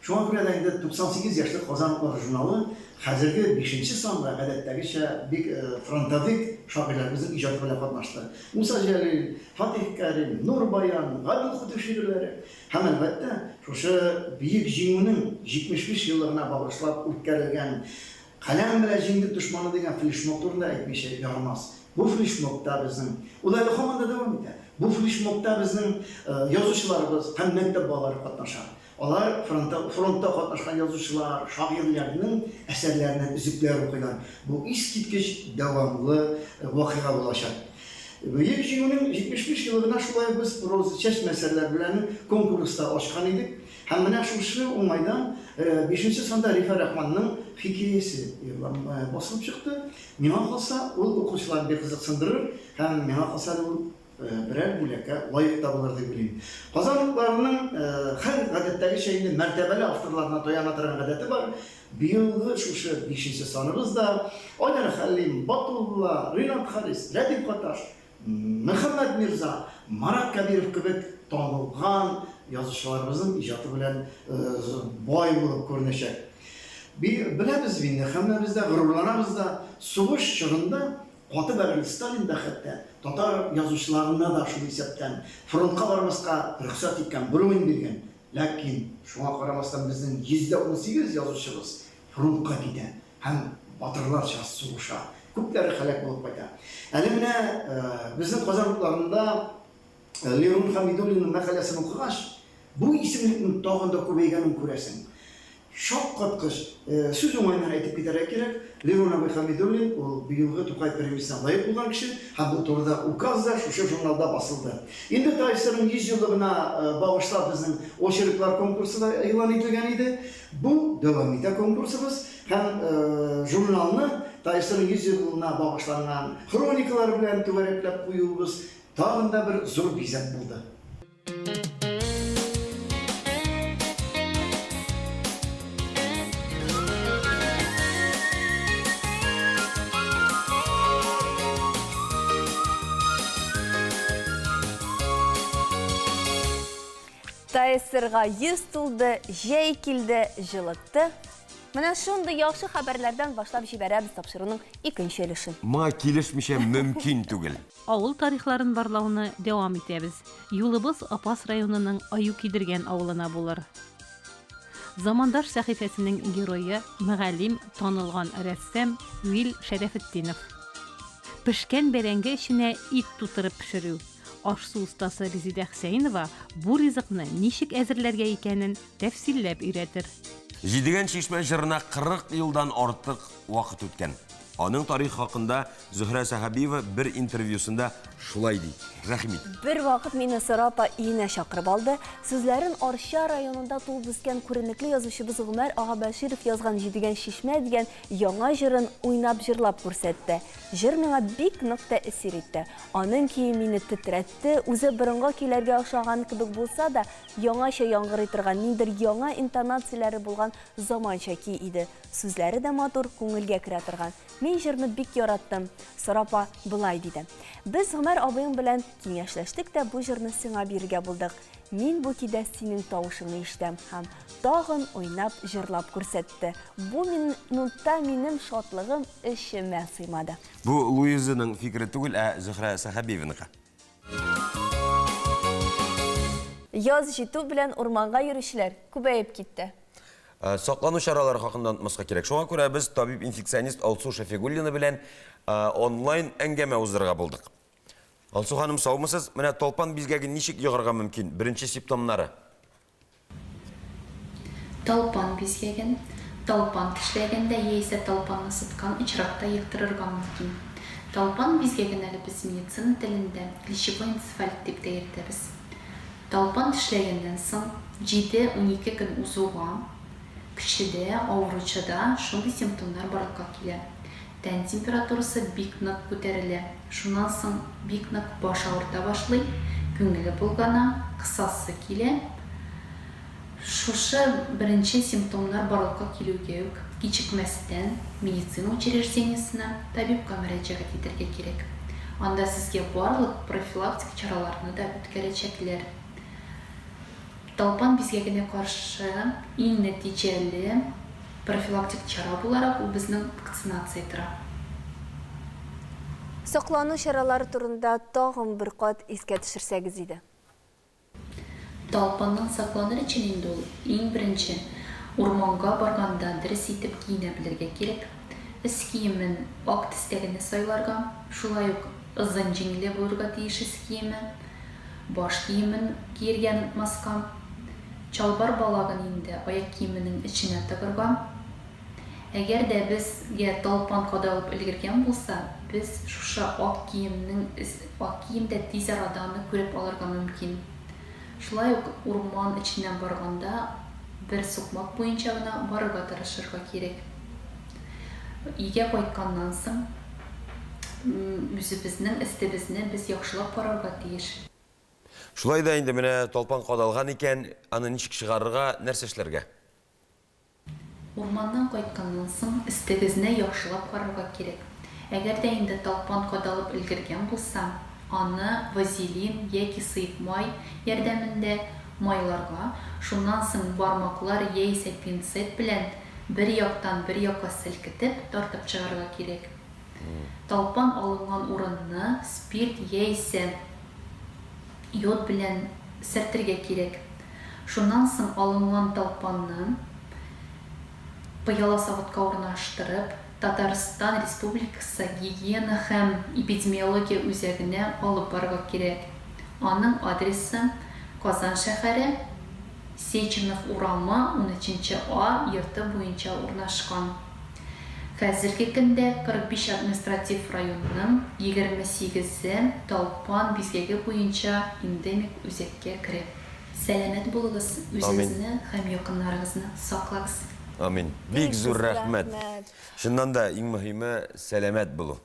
Шуңа күрә дә инде 98 яшьлек Казан утлары журналы хәзерге 5-нче санда гадәттәгечә бик фронтовик шагыйрьләребезнең иҗаты белән катнашты. Муса Җәлил, Фатих Кәрим, Нур Баян, Гадил Худый шигырьләре һәм әлбәттә шушы бийек җиңүнең 75 еллыгына багышлап үткәрелгән Каләм белән җиңдек дошманы дигән флешмоб турында әйтмичә ярамас. Бу флешмобта безнең улар һаман да дәвам итә. Бу флешмобта безнең язучыларыбыз һәм мәктәп балалары катнаша. Алар фронтта катнашкан язучылар, шагыйрьләрнең әсәрләреннән үзекләр укыйлар. Бу искиткеч дәвамлы вакыйга булачак. Бөек җиңүнең 75 еллыгына шулай без проза чәчмәсәләр белән конкурста ачкан идек. Һәм менә шушы уңайдан 5-нче санда Рифа Рахманның хикәясе басылып чыкты. Миңа калса, ул укучыларны бик кызыксындырыр һәм миңа калса ул birer бүлеккә лайык табылыр дип уйлыйм. Казанлыкларның һәр гадәттәге шәйне мәртәбәле авторларына таяна торган гадәте бар. Быелгы шушы 5-нче саныбызда Айдар Хәлим, Батулла, Ринат Харис, Рәдиф Каташ, Мөхәммәд Мирза, Марат Кабиров кебек танылган язучыларыбызның иҗаты белән бай булып күренәчәк. Беләбез инде, һәммәбез дә горурланабыз да, сугыш чорында каты бәгырь Сталин да хәтта татар язучыларына да шул исәптән фронтка бармаска рөхсәт иткән, бүлеген биргән. Ләкин шуңа карамастан безнең 118 язучыбыз фронтка китә һәм батырларча сугыша. Күпләре һәлак булып кайта. Әле менә безнең Казанлыкларында Лерун Хамидуллинның мәкаләсен укыгач, бу исемлекнең тагын да күбәйгәнен күрәсең. Шаккаткыч сүз уңайынан әйтеп китәргә кирәк. Лерун Хамидуллин ул быелгы Тукай премиясына лаек булган кеше, һәм бу турыда указ да шушы журналда басылды. Инде Тайсырның 100 еллыгына багышлап безнең очерклар конкурсы да элан ителгән иде. Бу дәвам итә конкурсыбыз һәм журналны Тайсырның 100 еллыгына багышланган хроникалар белән түгәрәкләп куюыбыз тагын да бер зур бизәк булды. Тайсырга 100 тулды, җәй килде, җылытты. Менә шундый яхшы хәбәрләрдән башлап җибәрәбез тапшыруның икенче өлешен. Моңа килешмичә мөмкин түгел. Авыл тарихларын барлауны дәвам итәбез. Юлыбыз Апас районының Аю кидергән авылына булыр. Замандаш сәхифәсенең герое, мөгаллим, танылган рәссам Вил Шәрәфетдинов. Пешкән бәрәңге эченә ит тутырып пешерү. Ашсу ustaсы Резида Хусейнова бу ризыкны ничек әзерләргә икәнен тәфсилләп өйрәтер. Җидегән чишмә җырына 40 елдан артык вакыт үткән. Аның тарих хакында Зөһрә Сәхәбиева бер интервьюсында шулай ди. Рәхмәт. Бер вакыт мине Сарапа өенә чакырып алды. Сүзләрен Арча районында туып үскән күренекле язучыбыз Гомәр Агабаширов язган Җидегән чишмә дигән яңа җырын уйнап җырлап күрсәтте. Җыр миңа бик нык тәэсир итте. Аның көе мине тетрәтте. Үзе борынга көйләргә охшаган кебек булса да, яңача яңгырый торган, ниндер яңа интонацияләре булган заманча көй иде. Сүзләре дә матур, күңелгә керә торган. Мин җырны бик яраттым. Сарапа былай диде. Без Гомәр абыйың белән киңәшләштек тә бу җырны сиңа бирергә булдык. Мин бу көйдә синең тавышыңны ишетәм һәм тагын уйнап җырлап күрсәтте. Бу минутта минем шатлыгым эчемә сыймады. Бу Луизаның фикере түгел, ә Зөһрә Сәхәбиеваныкы. Яз җитү белән урманга йөрүчеләр күбәеп китте. Саклану чаралары хакында онытмаска кирәк. Шуңа күрә без табиб-инфекционист Алсу Шәфигуллина белән онлайн әңгәмә уздырырга булдык. Алсу ханым, саумысыз? Менә талпан бизгәген ничек йыгарга мөмкин? Беренче симптомнары. Талпан бизгәген, талпан тешләгәндә яисә талпанны сыткан очракта йыктырырга мөмкин. Талпан бизгәген әле без медицина телендә клещевой энцефалит дип тә йөртәбез. Талпан тешләгәннән соң 7-12 көн узуга кешедә, авыручыда шундый симптомнар барлыкка килә. Тән температурасы бик нык күтәрелә. Шуннан соң бик нык баш авырта башлый, күңеле булгана, кысасы килә. Шушы беренче симптомнар барлыкка килүгә үк кичекмәстән медицина учреждениесенә, табибка мөрәҗәгать итәргә кирәк. Анда сезгә барлык профилактик чараларны да үткәрәчәкләр. Талпан бизгәгенә каршы иң нәтиҗәле профилактик чара буларак ул безнең вакцинация тора. Саклану чаралары турында тагын бер кат искә төшерсәгез иде. Талпаннан сакланыр өчен инде ул иң беренче урманга барганда дөрес итеп киенә белергә кирәк. Эс киемен ак төстәгене сайларга, шулай ук озын җиңле булырга тиеш эс киеме, баш киемен киергә маска, чалбар балагын инде аяк киеменең эченә тыгырга. Әгәр дә безгә талпан кадалып өлгергән булса, без шушы ак киемдә тиз арада аны күреп алырга мөмкин. Шулай ук урман эченнән барганда бер сукмак буенча гына барырга тырышырга кирәк. Өйгә кайтканнан соң үзебезнең истебезне без яхшылап карарга тиеш. Шулай да инде менә талпан кадалган икән, аны ничек чыгарырга, нәрсә эшләргә? Урманнан кайтканнан соң истебезне яхшылап карарга кирәк. Әгәр дә инде талпан кадалып өлгергән булса, аны вазелин яки сыек май ярдәмендә майларга, шуннан соң бармаклар яисә пинцет белән бер яктан бер якка селкетеп тартып чыгарга кирәк. Талпан алынган урынны спирт яисә йод белән сөртергә кирәк. Шуннан соң алынган талпанны пыяла савытка урнаштырып, Татарстан Республикасы гигиена һәм эпидемиология үзәгенә алып барырга кирәк. Аның адресы Казан шәһәре, Сеченов урамы 13А йорты буенча урнашкан. Хәзерге көндә 45 административ районның 28-е талпан бизгәге буенча эндемик үзәккә керә. Сәламәт булыгыз, үзегезне һәм якыннарыгызны саклагыз. Амин. Бик зур рәхмәт. Шуннан да иң мөһиме сәламәт булу.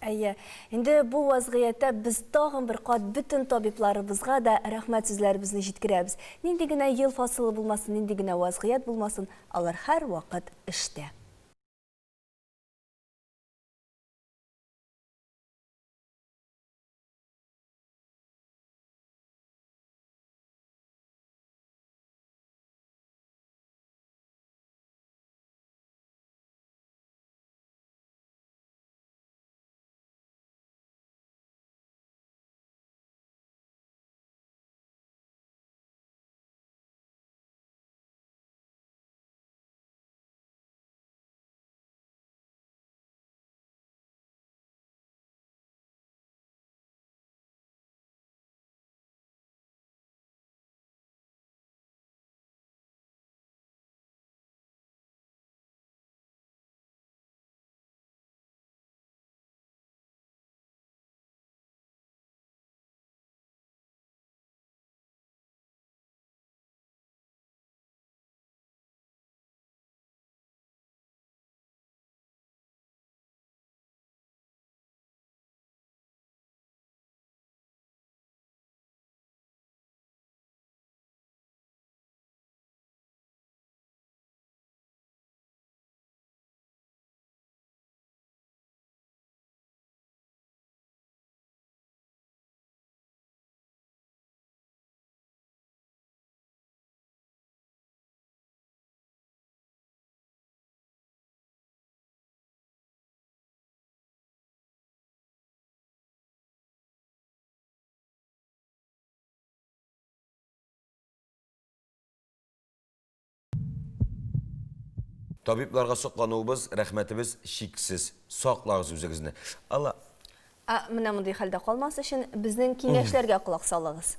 Әйе, инде бу вазгыятта без тагын бер кат бүтән табибларыбызга да рәхмәт сүзләребезне җиткерәбез. Нинди генә ел фасылы булмасын, нинди генә вазгыят булмасын, алар һәр вакыт эштә. Табибларга соклануыбыз, рәхмәтебез шиксез. Саклагыз үзегезне. Алла. Менә мондый хәлдә калмас өчен безнең киңәшләргә колак салыгыз.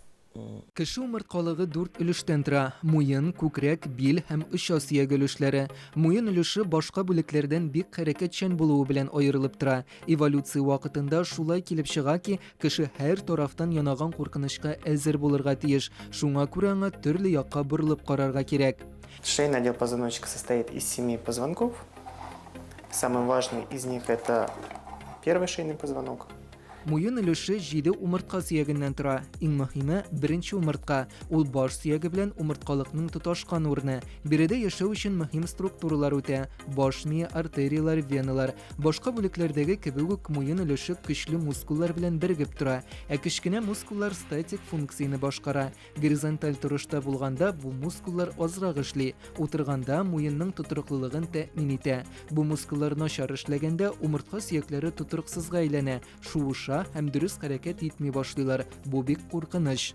Кеше умырткалыгы 4 өлештән тора: муен, күкрәк, бил һәм оч асыяг өлешләре. Муен өлеше башка бүлекләрдән бик хәрәкәтчән булуы белән аерылып тора. Эволюция вакытында шулай килеп чыга ки, кеше һәр тарафтан янаган куркынычка әзер булырга тиеш. Шуңа күрә аңа төрле якка борылып карарга кирәк. Шейный отдел позвоночника состоит из 7 позвонков. Самый важный из них это первый шейный позвонок. Муен өлеше 7 умыртка сөягеннән тора. Иң мөһиме беренче умыртка. Ул баш сөяге белән умырткалыкның тоташкан урыны. Биредә яшәү өчен мөһим структуралар үтә. Баш мие, артериялар, веналар. Башка бүлекләрдәге кебек үк муен өлеше көчле мускуллар белән бергеп тора. Ә кечкенә мускуллар статик функцияны башкара. Горизонталь торышта булганда бу мускуллар азрак эшли. Утырганда муенның тотрыклылыгын тәэмин итә. Бу мускуллар начар эшләгәндә умыртка сөякләре тотрыксызга әйләнә. Шуыша һәм дөрес хәрәкәт итми башлыйлар. Бу бик куркыныч.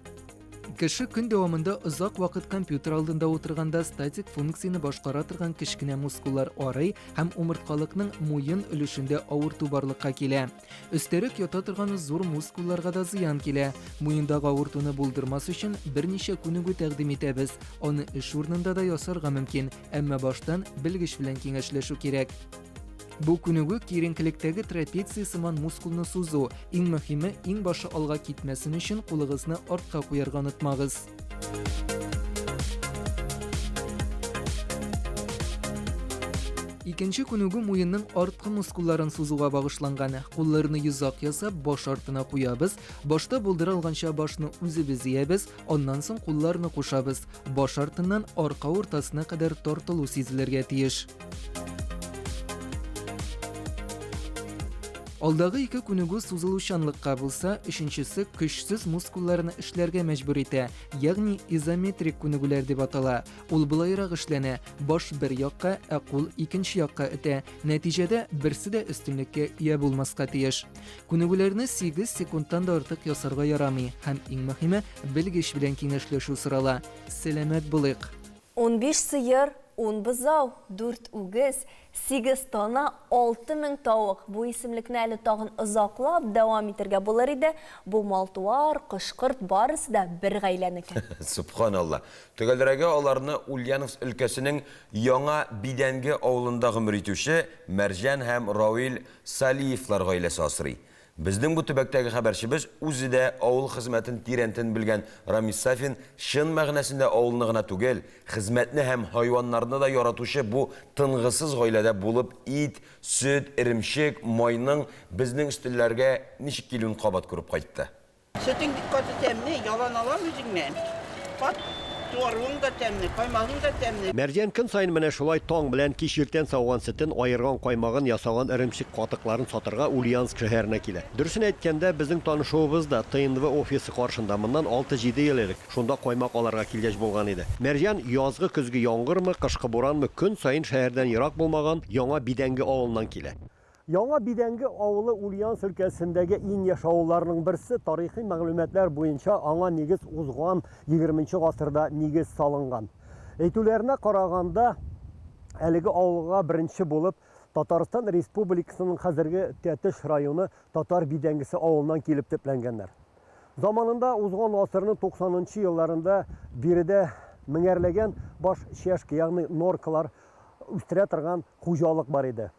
Кеше көн дәвамында озак вакыт компьютер алдында утырганда статик функцияны башкара торган кечкенә мускуллар арый һәм умырткалыкның муен өлешендә авырту барлыкка килә. Өстәрәк ята торган зур мускулларга да зыян килә. Муендагы авыртуны булдырмас өчен берничә күнегү тәкъдим итәбез. Аны эш урынында да ясарга мөмкин, әмма баштан белгеч белән киңәшләшү кирәк. Бу күнегү киеренкелектәге трапеция сыман мускулны сузу. Иң мөһиме, иң башы алга китмәсен өчен кулыгызны артка куярга онытмагыз. Икенче күнегү муенның арткы мускулларын сузуга багышланган. Кулларны йозак ясап, баш артына куябыз. Башта булдыра алганча башны үзебез иябез, аннан соң кулларны кушабыз. Баш артыннан арка уртасына кадәр тартылу сизелергә тиеш. Алдагы ике күнегү сузылучанлыкка булса, өченчесе көчсез мускулларны эшләргә мәҗбүр итә, ягъни изометрик күнегүләр дип атала. Ул булайрак эшләнә, баш бер якка, ә кул икенче якка итә. Нәтиҗәдә берсе дә өстенлеккә ия булмаска тиеш. Күнегүләрне 8 секундтан да артык ясарга ярамый һәм иң мөһиме, белгеч белән киңәшләшү сорала. Сәламәт булыйк. 15 сыер, 10 бызау, 4 үгез, 8 тона, 6000 тавык. Бу исемлекне әле тагын озаклап дәвам итәргә булыр иде. Бу малтуар, кышкырт барысы да бер гаиләнеке. Субханалла. Төгәлрәгә аларны Ульяновск өлкәсенең яңа Бидәнге авылында гомер итүче Мәрҗән һәм Равил Салиевлар гаиләсе асрый. Безнең бу төбәктәге хәбәрчебез үзе дә авыл хезмәтен тирәнтен белгән Рамис Сафин шын мәгънәсендә авылны гына түгел, хезмәтне һәм хайваннарны да яратучы бу тынгысыз гаиләдә булып ит, сөт, иремшек, майның безнең өстәлләргә ничек килүен кабат күреп кайтты. Sütün dikkatı temli, yalan alan üzülmeyin. Bak, doğruğun da temli, kaymağın da temli. Мәрҗән көн сайын менә шулай таң белән кич иртән сауган сөтен, айырган каймагын, ясаган иремшек катыкларын сатырга Ульяновск шәһәренә килә. Дөресен әйткәндә, безнең танышуыбыз да ТНВ офисы каршында моннан 6-7 ел элек шунда каймак аларга килгәч булган иде. Мәрҗән язгы көзге яңгырмы, кышкы буранмы көн сайын шәһәрдән ерак булмаган яңа Бидәнге авылыннан килә. Яңа Бидәнге авылы Ульяновск өлкәсендәге иң яшь авылларның берсе, тарихи мәгълүматлар буенча аңа нигез узган 20-нче гасырда нигез салынган. Әйтүләренә караганда, әлеге авылга беренче булып Татарстан Республикасының хәзерге Тәтеш районы Татар Бидәнгесе авылыннан килеп төпләнгәннәр. Заманында узган гасырның 90-нчы елларында биредә меңәрләгән баш чәшке, ягъни норкалар үстерә торган хуҗалык бар иде.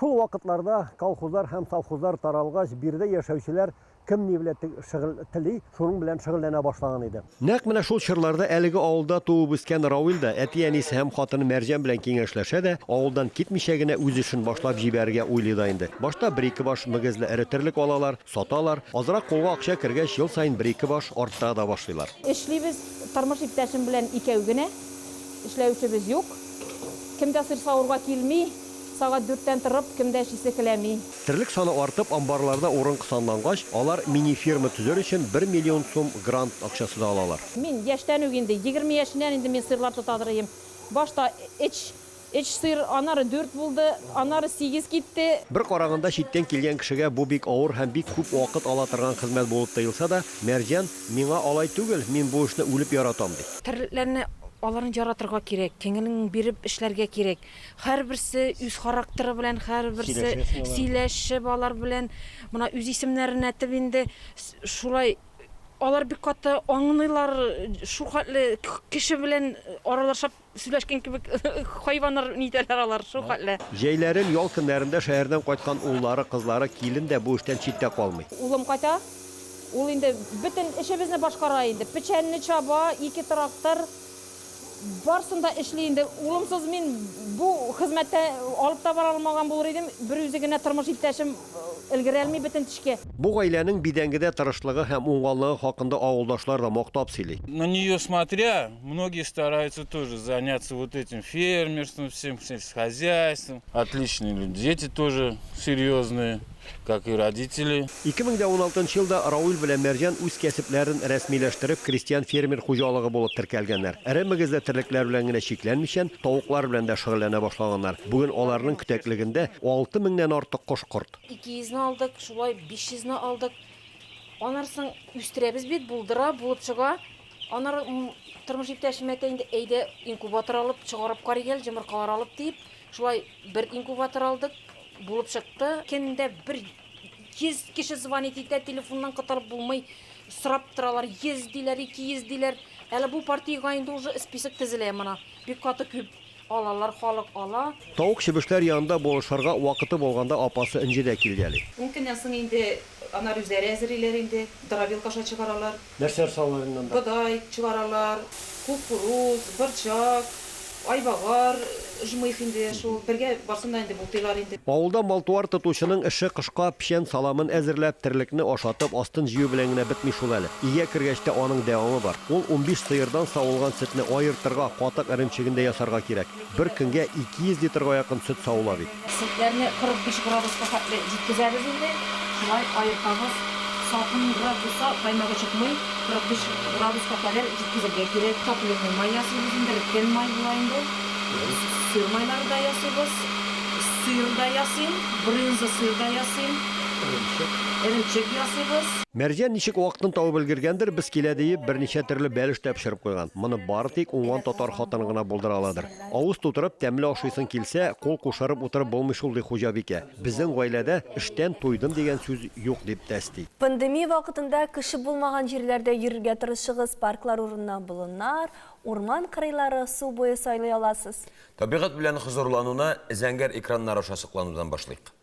Шул вакытларда колхозлар һәм совхозлар таралгач, биредә яшәүчеләр кем ни белән шөгыль шуның белән шөгыльләнә башлаган иде. Нәкъ менә шул чорларда әлеге авылда туып үскән Равил да әти-әнисе һәм хатыны Мәрҗән белән киңәшләшә дә, авылдан китмичә генә үз эшен башлап җибәрергә уйлый да инде. Башта 1-2 баш мөгезле эретерлек алалар, саталар, азрак кулга акча кергәч, ел сайын 1-2 баш арттыра да башлыйлар. Эшлибез тормыш иптәшем белән икәү генә. Эшләүчебез юк. Кемдә сыр савырга килми. Сагат 4-тән торып, кемдә эшлисе киләми. Терлек саны артып, амбарларда урын кысанлангач, алар мини-ферма төзер өчен 1 миллион сум грант акчасы да алалар. Мин яшьтән үк инде 20 яшеннән инде мин сырлар тотадырым. Башта эч сыр, анары 4 булды, анары 8 китте. Бер караганда читтән килгән кешегә бу бик авыр һәм бик күп вакыт ала торган хезмәт булып тоелса да, Мәрҗән миңа алай түгел, мин бу эшне үлеп яратам ди. Терлекләрне аларын яратырга кирәк, кеңелен биреп эшләргә кирәк. Һәрберсе үз характеры белән, һәрберсе сөйләшеп алар белән, моны үз исемнәрен әйтеп инде шулай алар бик каты аңлыйлар, шул хәтле кеше белән аралашып сөйләшкән кебек хайваннар нитәләр алар шул хәтле. Җәйләрен ял көннәрендә шәһәрдән кайткан уллары, кызлары, килен дә бу эштән читтә калмый. Улым кайта, ул инде бөтен эшебезне башкара инде. Печәнне чаба, 2 трактор барсында эшли инде. Улымсыз мин бу хезмәттә алып та бара алмаган булыр идем. Бер үзе генә тормыш иптәшем өлгерә алмый бөтен тишкә. Бу гаиләнең Бидәнгедә тырышлыгы һәм уңганлыгы хакында авылдашлар да мактап сөйли. На нее смотря, многие стараются тоже заняться вот этим фермерством, всем сельскохозяйством. Отличные люди, дети тоже серьезные, как и родители. 2016 елда Равил белән Мәрҗән үз кәсепләрен рәсмиләштереп, крестьян фермер хуҗалыгы булып теркәлгәннәр. Эре мөгезле терлекләр белән генә чикләнмичән, тавыклар белән дә шөгыльләнә башлаганнар. Бүген аларның көтәклегендә 6000-нән артык кош-корт. 200-не алдык, шулай 500-не алдык. Анарсын үстерәбез бит, булдыра, булып чыга. Анар тормыш иптәшем әйтә инде, әйдә инкубатор алып чыгарып карыгел, җомыркалар алып дип, шулай бер инкубатор алдык. Булып чыкты. Кендә 100 кеше звонит итә, телефоннан кытырып булмый, сорап торалар, 100 диләр, 200 диләр. Әле бу партиягә инде уже список төзелә моны. Бик каты күп алалар, халык ала. Тавык чебешләр янында булышырга вакыты булганда апасы Инҗи дә килгәли. Мөмкиннән соң инде анар үзләре әзерләр инде, дробилка чыгаралар. Нәрсә салларыннан да? Бодай чыгаралар, кукуруз, борчак, айбагар, жумыйх инде шул бергә барсында инде бултыйлар инде. Авылда малтуар тотучының эше кышка пишән саламын әзерләп, терлекне ашатып, астын җыю белән генә бетми шул әле. Игә кергәчтә аның дәвамы бар. Ул 15 сыердан савылган сөтне аертырга, катык эремчегендә ясарга кирәк. Бер көнгә 200 литрга якын сөт савыла бит. Сөтләрне 45 градуска хәтле җиткезәбез инде. Шулай аертабыз. Салкын градуска каймагы чыкмый, 45 градуска кадәр җиткезергә кирәк. Топливный май ясыйбыз инде, кен май була инде. Сыр майлары да ясыйбыз. Сыр да ясыйм, брынза сыр да ясыйм. Эремчек ясыйбыз. Мәрҗән ничек вакытын табып өлгергәндер, без килә диеп берничә төрле бәлеш тәпшереп куйган. Моны бары тик уңган татар хатын гына булдыра аладыр. Авыз тутырып, тәмле ашыйсын килсә, кул кушарып утырып булмый шул ди хуҗабикә. Безнең гаиләдә эштән туйдым дигән сүз юк дип тәсди. Пандемия вакытында кеше булмаган җирләрдә йөрергә тырышыгыз, парклар урынына болыннар, урман кырыйлары, су буе сайлый аласыз. Табигать белән хозурлануна зәңгәр экраннар аша сокланудан башлыйк.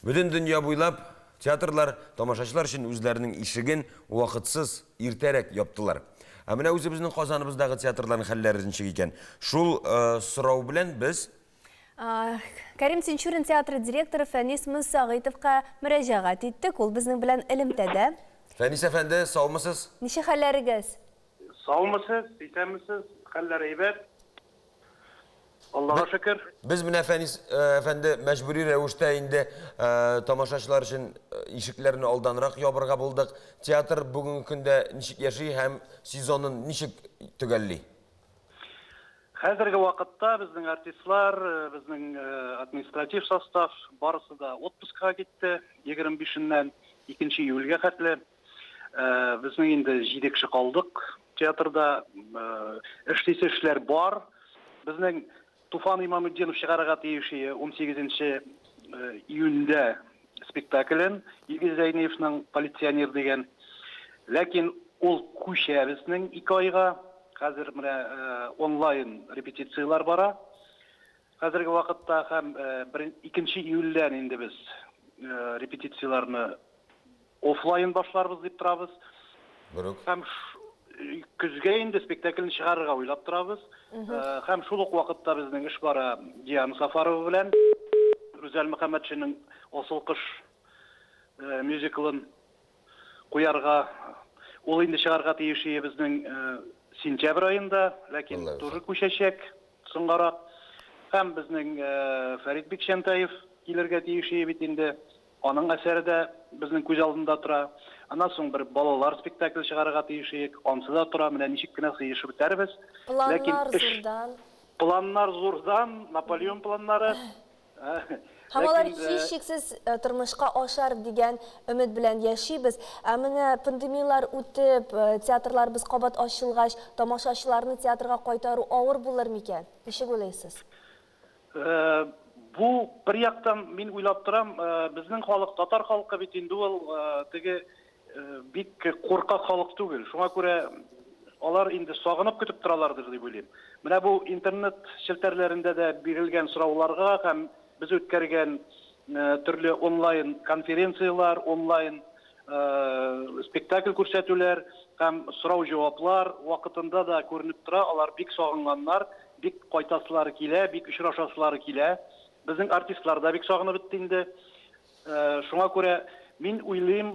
Бүтін дүния буйлап театрлар тамашачылар үшін үзләренең ишеген вакытсыз иртәрәк яптылар. Ә менә үзебезнең Казаныбыздагы театрларның хәлләре ничек икән? Шул сорау белән без Кәрим Тинчурин театры директоры Фәнис Мусагыйтовка мөрәҗәгать иттек. Ул безнең белән элемтәдә. Фәнис әфәнде, саумысыз? Ничек хәлләрегез? Саумысыз, исәнмесез, хәлләр әйбәт. Аллаһка шөкер. Без менә Фәнис әфәнде мәҗбүри рәвештә инде тамашачылар өчен ишекләрне алданрак ябырга булдык. Театр бүгенге көндә ничек яши һәм сезонын ничек төгәлли? Хәзерге вакытта безнең артистлар, безнең административ состав барысы да отпускка китте. 25-ннән 2 июльгә хәтле. Безнең инде 7 кеше калдык. Театрда эшләр бар. Безнең Туфан Имаметдинов чыгарга тиеши 18 июньдә спектаклен Игорь Зайнеевның «Полиционер» дигән. Ләкин ул күчә безнең 2 айга. Хәзер менә онлайн репетициялар бара. Хәзерге вакытта һәм 2 июльдән инде без репетицияларны офлайн башларбыз дип торабыз. Һәм көзгә инде спектакльне чыгарырга уйлап торабыз. Һәм шул ук вакытта безнең эш бара Диана Сафарова белән Рүзәл Мөхәммәтшинең «Асыл кыш» мюзиклын куярга, ул инде чыгарга тиеши безнең сентябрь айында, ләкин туры күчәчәк соңгарак. Һәм безнең Фәрит Бикшәнтаев килергә тиеши бит инде. Аның әсәре дә безнең күз алдында тора. Аннан соң бер балалар спектакль чыгарга тиешик, ансы да тора. Менә ничек кенә сыешып бетәрбез. Планнар зурдан, Наполеон планнары. Һәм алар һичшиксез тормышка ашар дигән өмет белән яшибез. Ә менә пандемиялар үтеп, театрларыбыз кабат ачылгач, тамашачыларны театрга кайтару авыр булыр микән? Ничек уйлыйсыз? Бу бер яктан мин уйлап торам, безнең халык, татар халкы бит инде ул теге бик куркак халык түгел. Шуңа күрә алар инде сагынып көтеп торалардыр дип уйлыйм. Менә бу интернет челтәрләрендә дә бирелгән сорауларга һәм без үткәргән төрле онлайн конференциялар, онлайн спектакль күрсәтүләр һәм сорау-җаваплар вакытында да күренеп тора. Алар бик сагынганнар, бик кайтасылары килә, бик очрашасылары килә. Безнең артистлар да бик сагынып бетте инде. Шуңа күрә мин уйлыйм,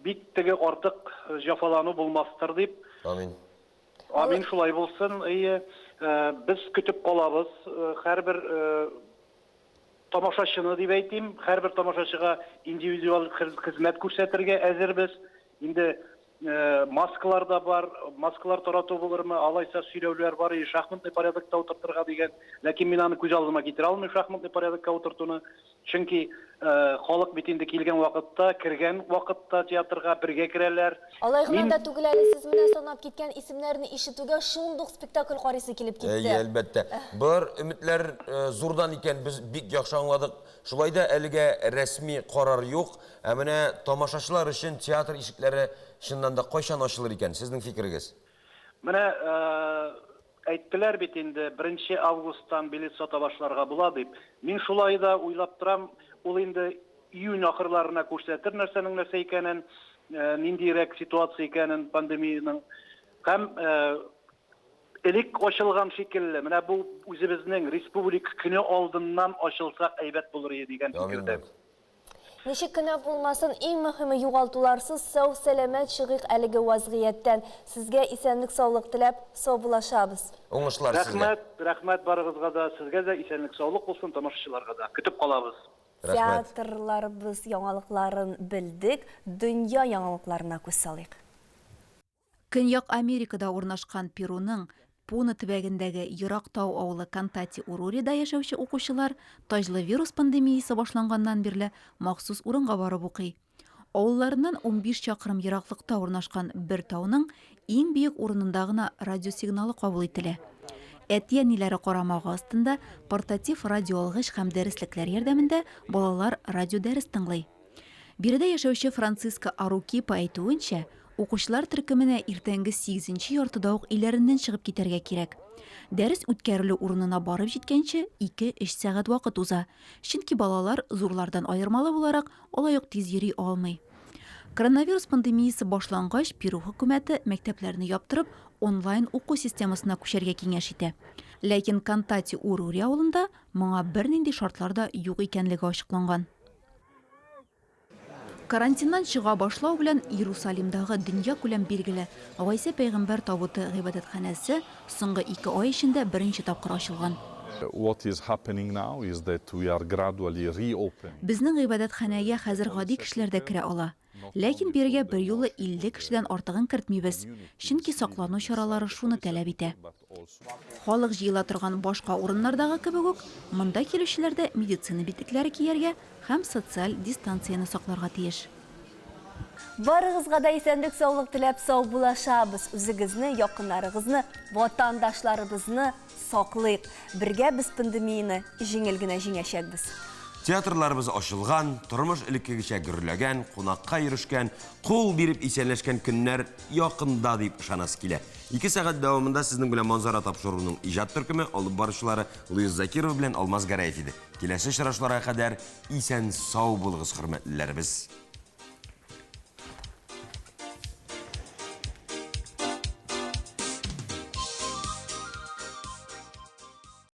бик теге артык җафалану булмастыр дип. Амин. Амин, шулай булсын. Без көтеп калабыз. Һәрбер тамашачыны дип әйтим, һәрбер тамашачыга индивидуаль хезмәт күрсәтергә әзербез. Инде маскалар да бар, маскалар тарату булырмы, алайса сөйләүләр бар, шахматный порядокта утыртырга дигән. Ләкин мин аны күз алдыма китерә алмыйм шахматный порядокка утыртуны. Чөнки халык бит инде килгән вакытта, кергән вакытта театрга бергә керәләр. Алай гына да түгел әле сез менә санап киткән исемнәрне ишетүгә шундук спектакль карыйсы килеп китте. Әлбәттә. Бер өметләр зурдан икән, без бик яхшы аңладык. Шулай да әлегә рәсми карар юк. Ә менә тамашачылар өчен театр ишекләре шуннан да кайчан ачылыр икән? Сезнең фикерегез? Менә әйттеләр бит инде 1 августтан билет сата башларга була дип. Мин шулай да уйлап торам, ул инде июнь ахырларына күрсәтер нәрсәнең нәрсә икәнен, ниндирәк ситуация икәнен пандемияның. Һәм элек ачылган шикелле, менә бу үзебезнең республика көне алдыннан ачылсак әйбәт булыр иде дигән фикердә. Ничек кенә булмасын, иң мөһиме югалтуларсыз сау сәламәт чыгыйк әлеге вазгыятьтән. Сезгә исәнлек, саулык теләп, сау булашабыз. Уңышлар сезгә. Рәхмәт барыгызга да, сезгә дә исәнлек, саулык булсын, тамашачыларга да. Көтеп калабыз. Театрларыбыз яңалыкларын белдек, дөнья яңалыкларына күз салыйк. Көньяк Америкада урнашкан Перуның Пуна төбәгендәге ерак тау авылы Кантати-Урурида яшәүче укучылар таҗлы вирус пандемиясе башланганнан бирле махсус урынга барып укый. Авылларыннан 15 чакрым ераклыкта урнашкан бер тауның иң биек урынында гына радиосигналы кабул ителә. Әти-әниләре карамагы астында портатив радиоалгыч һәм дәреслекләр ярдәмендә балалар радио дәрес тыңлый. Биредә яшәүче Франциска Арукипа әйтүенчә, укучылар төркеменә иртәнге 8нче яртыда ук иләреннән чыгып китәргә кирәк. Дәрес үткәрелү урынына барып җиткәнче 2-3 сәгать вакыт уза, чөнки балалар зурлардан аермалы буларак алай ук тиз йөри алмый. Коронавирус пандемиясе башлангач, Перу хөкүмәте мәктәпләрне яптырып, онлайн уку системасына күчәргә киңәш итә. Ләкин Кантати-Урури авылында моңа бернинди шартлар да юк икәнлеге ачыкланган. Карантиннан чыга башлау белән Иерусалимдагы дөнья күләм билгеле Гайса пәйгамбәр табуты гыйбадәтханәсе соңгы 2 ай эчендә беренче тапкыр ачылган. What is happening now is that we are gradually reopening. Безнең гыйбадәтханәгә хәзер гади кешеләр дә керә ала. Ләкин биргә бер юлы 50 кешедән артыгын кертмибез, чөнки саклану чаралары шуны таләп итә. Халык җыела торган башка урыннардагы кебек үк, монда килүчеләр дә медицина битекләре кияргә һәм социаль дистанцияны сакларга тиеш. Барыгызга да исәнлек, саулык теләп, сау булашабыз. Үзегезне, якыннарыгызны, ватандашларыбызны саклыйк. Бергә без пандемияны җиңел генә җиңәчәкбез. Театрларыбыз ачылган, тормыш элеккегечә гөрләгән, кунакка йөришкән, кул биреп исәнләшкән көннәр якында дип ышанасы килә. 2 сәгать дәвамында сезнең белән манзара тапшыруның иҗат төркеме алып баручылары Луиз Закиров белән Алмаз Гәрәев иде. Киләсе очрашуларга кадәр исән сау булыгыз, хөрмәтлеләребез.